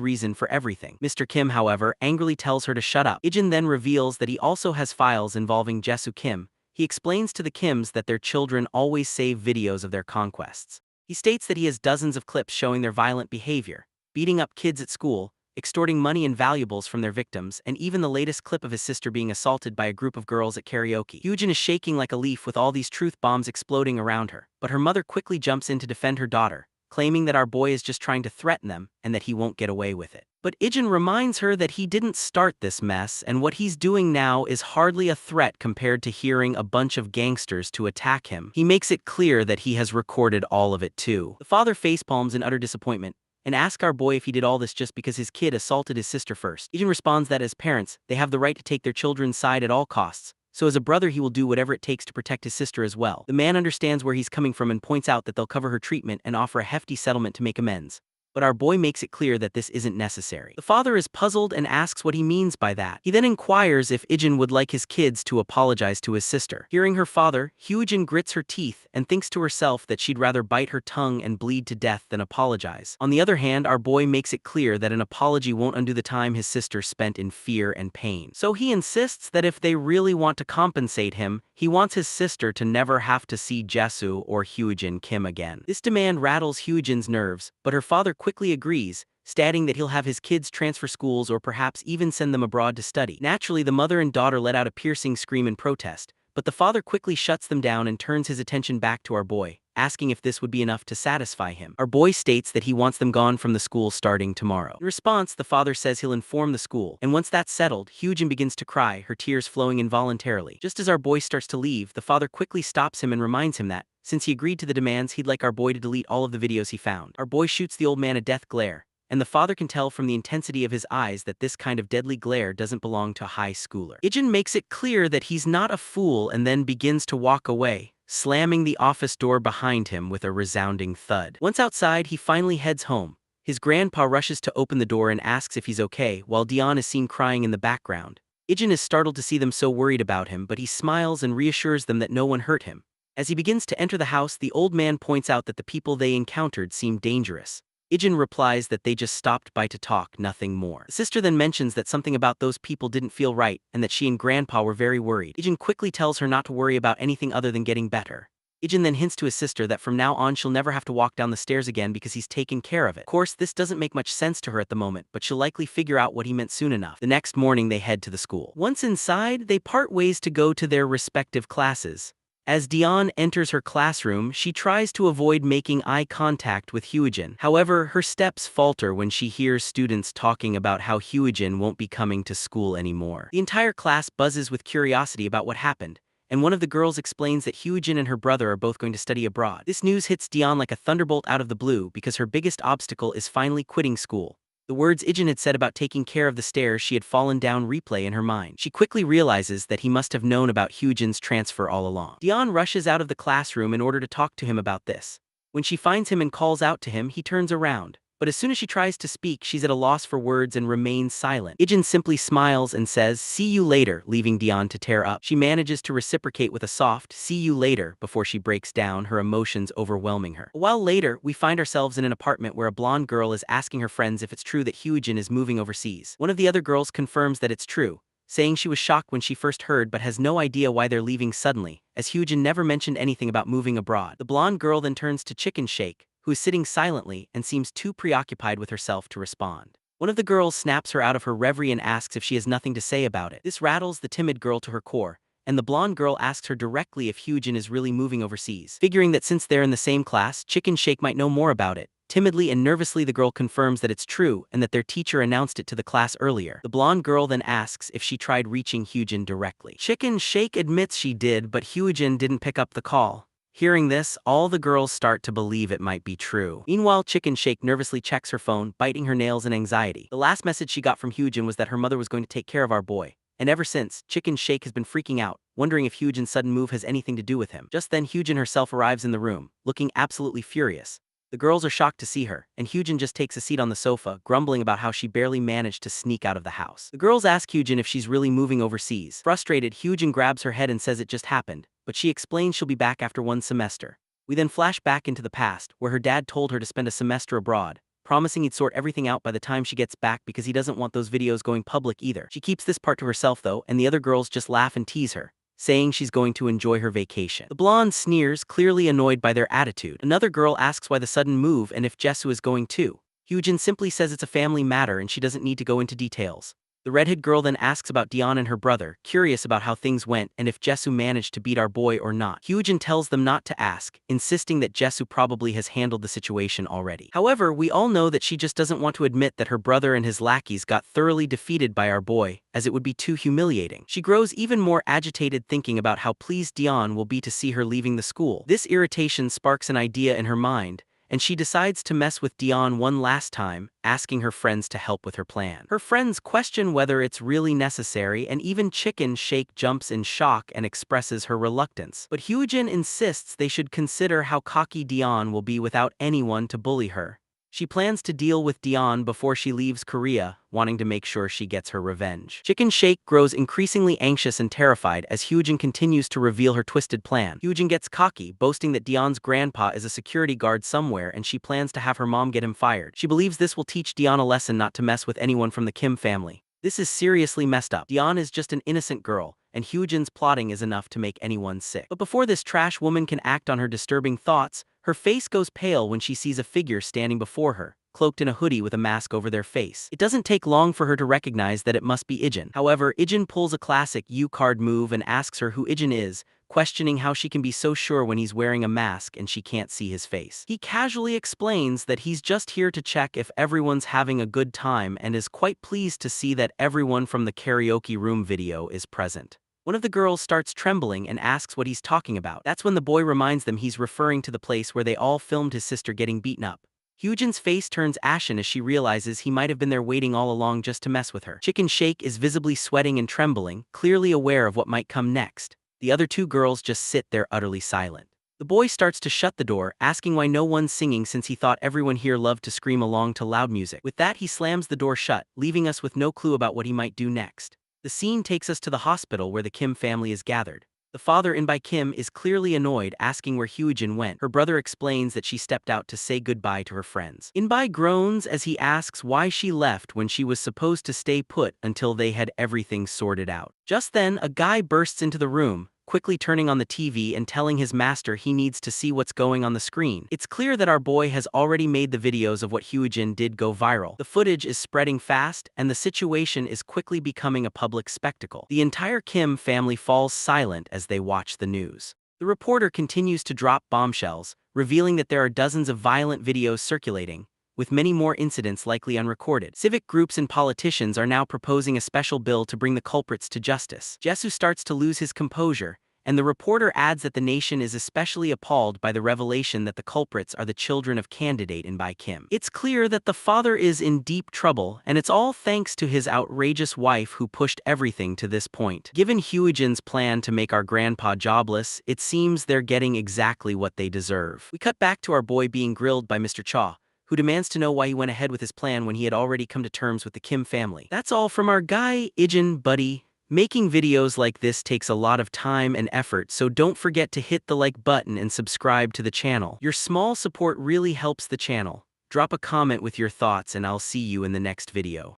reason for everything. Mr. Kim, however, angrily tells her to shut up. Ijun then reveals that he also has files involving Jessu Kim. He explains to the Kims that their children always save videos of their conquests. He states that he has dozens of clips showing their violent behavior, beating up kids at school, extorting money and valuables from their victims, and even the latest clip of his sister being assaulted by a group of girls at karaoke. Hui-jin is shaking like a leaf with all these truth bombs exploding around her, but her mother quickly jumps in to defend her daughter, claiming that our boy is just trying to threaten them and that he won't get away with it. But Ijun reminds her that he didn't start this mess, and what he's doing now is hardly a threat compared to hearing a bunch of gangsters to attack him. He makes it clear that he has recorded all of it too. The father facepalms in utter disappointment and asks our boy if he did all this just because his kid assaulted his sister first. Ijun responds that as parents, they have the right to take their children's side at all costs, so as a brother he will do whatever it takes to protect his sister as well. The man understands where he's coming from and points out that they'll cover her treatment and offer a hefty settlement to make amends. But our boy makes it clear that this isn't necessary. The father is puzzled and asks what he means by that. He then inquires if Ijun would like his kids to apologize to his sister. Hearing her father, Hui-jin grits her teeth and thinks to herself that she'd rather bite her tongue and bleed to death than apologize. On the other hand, our boy makes it clear that an apology won't undo the time his sister spent in fear and pain. So he insists that if they really want to compensate him, he wants his sister to never have to see Jessu or Hui-jin Kim again. This demand rattles Hui-jin's nerves, but her father quickly agrees, stating that he'll have his kids transfer schools or perhaps even send them abroad to study. Naturally, the mother and daughter let out a piercing scream in protest, but the father quickly shuts them down and turns his attention back to our boy, asking if this would be enough to satisfy him. Our boy states that he wants them gone from the school starting tomorrow. In response, the father says he'll inform the school, and once that's settled, Hui-jin begins to cry, her tears flowing involuntarily. Just as our boy starts to leave, the father quickly stops him and reminds him that, since he agreed to the demands, he'd like our boy to delete all of the videos he found. Our boy shoots the old man a death glare, and the father can tell from the intensity of his eyes that this kind of deadly glare doesn't belong to a high schooler. Ijun makes it clear that he's not a fool and then begins to walk away, slamming the office door behind him with a resounding thud. Once outside, he finally heads home. His grandpa rushes to open the door and asks if he's okay, while Dion is seen crying in the background. Ijun is startled to see them so worried about him, but he smiles and reassures them that no one hurt him. As he begins to enter the house, the old man points out that the people they encountered seemed dangerous. Ijun replies that they just stopped by to talk, nothing more. The sister then mentions that something about those people didn't feel right and that she and Grandpa were very worried. Ijun quickly tells her not to worry about anything other than getting better. Ijun then hints to his sister that from now on she'll never have to walk down the stairs again because he's taken care of it. Of course, this doesn't make much sense to her at the moment, but she'll likely figure out what he meant soon enough. The next morning they head to the school. Once inside, they part ways to go to their respective classes. As Dion enters her classroom, she tries to avoid making eye contact with Hui-jin. However, her steps falter when she hears students talking about how Hui-jin won't be coming to school anymore. The entire class buzzes with curiosity about what happened, and one of the girls explains that Hui-jin and her brother are both going to study abroad. This news hits Dion like a thunderbolt out of the blue because her biggest obstacle is finally quitting school. The words Ijun had said about taking care of the stairs she had fallen down replay in her mind. She quickly realizes that he must have known about Hui-jin's transfer all along. Dion rushes out of the classroom in order to talk to him about this. When she finds him and calls out to him, he turns around. But as soon as she tries to speak, she's at a loss for words and remains silent. Ijun simply smiles and says, "See you later," leaving Dion to tear up. She manages to reciprocate with a soft, "See you later," before she breaks down, her emotions overwhelming her. A while later, we find ourselves in an apartment where a blonde girl is asking her friends if it's true that Hui-jin is moving overseas. One of the other girls confirms that it's true, saying she was shocked when she first heard but has no idea why they're leaving suddenly, as Hui-jin never mentioned anything about moving abroad. The blonde girl then turns to Chicken Shake, who is sitting silently and seems too preoccupied with herself to respond. One of the girls snaps her out of her reverie and asks if she has nothing to say about it. This rattles the timid girl to her core, and the blonde girl asks her directly if Hui-jin is really moving overseas. Figuring that since they're in the same class, Chicken Shake might know more about it. Timidly and nervously, the girl confirms that it's true and that their teacher announced it to the class earlier. The blonde girl then asks if she tried reaching Hui-jin directly. Chicken Shake admits she did, but Hui-jin didn't pick up the call. Hearing this, all the girls start to believe it might be true. Meanwhile, Chicken Shake nervously checks her phone, biting her nails in anxiety. The last message she got from Hui-jin was that her mother was going to take care of our boy. And ever since, Chicken Shake has been freaking out, wondering if Hui-jin's sudden move has anything to do with him. Just then, Hui-jin herself arrives in the room, looking absolutely furious. The girls are shocked to see her, and Hui-jin just takes a seat on the sofa, grumbling about how she barely managed to sneak out of the house. The girls ask Hui-jin if she's really moving overseas. Frustrated, Hui-jin grabs her head and says it just happened, but she explains she'll be back after one semester. We then flash back into the past, where her dad told her to spend a semester abroad, promising he'd sort everything out by the time she gets back because he doesn't want those videos going public either. She keeps this part to herself though, and the other girls just laugh and tease her, saying she's going to enjoy her vacation. The blonde sneers, clearly annoyed by their attitude. Another girl asks why the sudden move and if Jessu is going too. Hui-jin simply says it's a family matter and she doesn't need to go into details. The redhead girl then asks about Dion and her brother, curious about how things went and if Jessu managed to beat our boy or not. Hui-jin tells them not to ask, insisting that Jessu probably has handled the situation already. However, we all know that she just doesn't want to admit that her brother and his lackeys got thoroughly defeated by our boy, as it would be too humiliating. She grows even more agitated thinking about how pleased Dion will be to see her leaving the school. This irritation sparks an idea in her mind, and she decides to mess with Dion one last time, asking her friends to help with her plan. Her friends question whether it's really necessary, and even Chicken Shake jumps in shock and expresses her reluctance. But Hui-jin insists they should consider how cocky Dion will be without anyone to bully her. She plans to deal with Dion before she leaves Korea, wanting to make sure she gets her revenge. Chicken Shake grows increasingly anxious and terrified as Hui-jin continues to reveal her twisted plan. Hui-jin gets cocky, boasting that Dion's grandpa is a security guard somewhere and she plans to have her mom get him fired. She believes this will teach Dion a lesson not to mess with anyone from the Kim family. This is seriously messed up. Dion is just an innocent girl, and Hui-jin's plotting is enough to make anyone sick. But before this trash woman can act on her disturbing thoughts, her face goes pale when she sees a figure standing before her, cloaked in a hoodie with a mask over their face. It doesn't take long for her to recognize that it must be Ijun. However, Ijun pulls a classic U-card move and asks her who Ijun is, questioning how she can be so sure when he's wearing a mask and she can't see his face. He casually explains that he's just here to check if everyone's having a good time and is quite pleased to see that everyone from the karaoke room video is present. One of the girls starts trembling and asks what he's talking about. That's when the boy reminds them he's referring to the place where they all filmed his sister getting beaten up. Hui-jin's face turns ashen as she realizes he might have been there waiting all along just to mess with her. Chicken Shake is visibly sweating and trembling, clearly aware of what might come next. The other two girls just sit there utterly silent. The boy starts to shut the door, asking why no one's singing since he thought everyone here loved to scream along to loud music. With that, he slams the door shut, leaving us with no clue about what he might do next. The scene takes us to the hospital where the Kim family is gathered. The father, In-by Kim, is clearly annoyed, asking where Hui-jin went. Her brother explains that she stepped out to say goodbye to her friends. In-by groans as he asks why she left when she was supposed to stay put until they had everything sorted out. Just then, a guy bursts into the room, quickly turning on the TV and telling his master he needs to see what's going on the screen. It's clear that our boy has already made the videos of what Hui-jin did go viral. The footage is spreading fast, and the situation is quickly becoming a public spectacle. The entire Kim family falls silent as they watch the news. The reporter continues to drop bombshells, revealing that there are dozens of violent videos circulating, with many more incidents likely unrecorded. Civic groups and politicians are now proposing a special bill to bring the culprits to justice. Jessu starts to lose his composure, and the reporter adds that the nation is especially appalled by the revelation that the culprits are the children of candidate In-by Kim. It's clear that the father is in deep trouble, and it's all thanks to his outrageous wife who pushed everything to this point. Given Hui-jin's plan to make our grandpa jobless, it seems they're getting exactly what they deserve. We cut back to our boy being grilled by Mr. Cha, who demands to know why he went ahead with his plan when he had already come to terms with the Kim family. That's all from our guy, Ijun, buddy. Making videos like this takes a lot of time and effort, so don't forget to hit the like button and subscribe to the channel. Your small support really helps the channel. Drop a comment with your thoughts and I'll see you in the next video.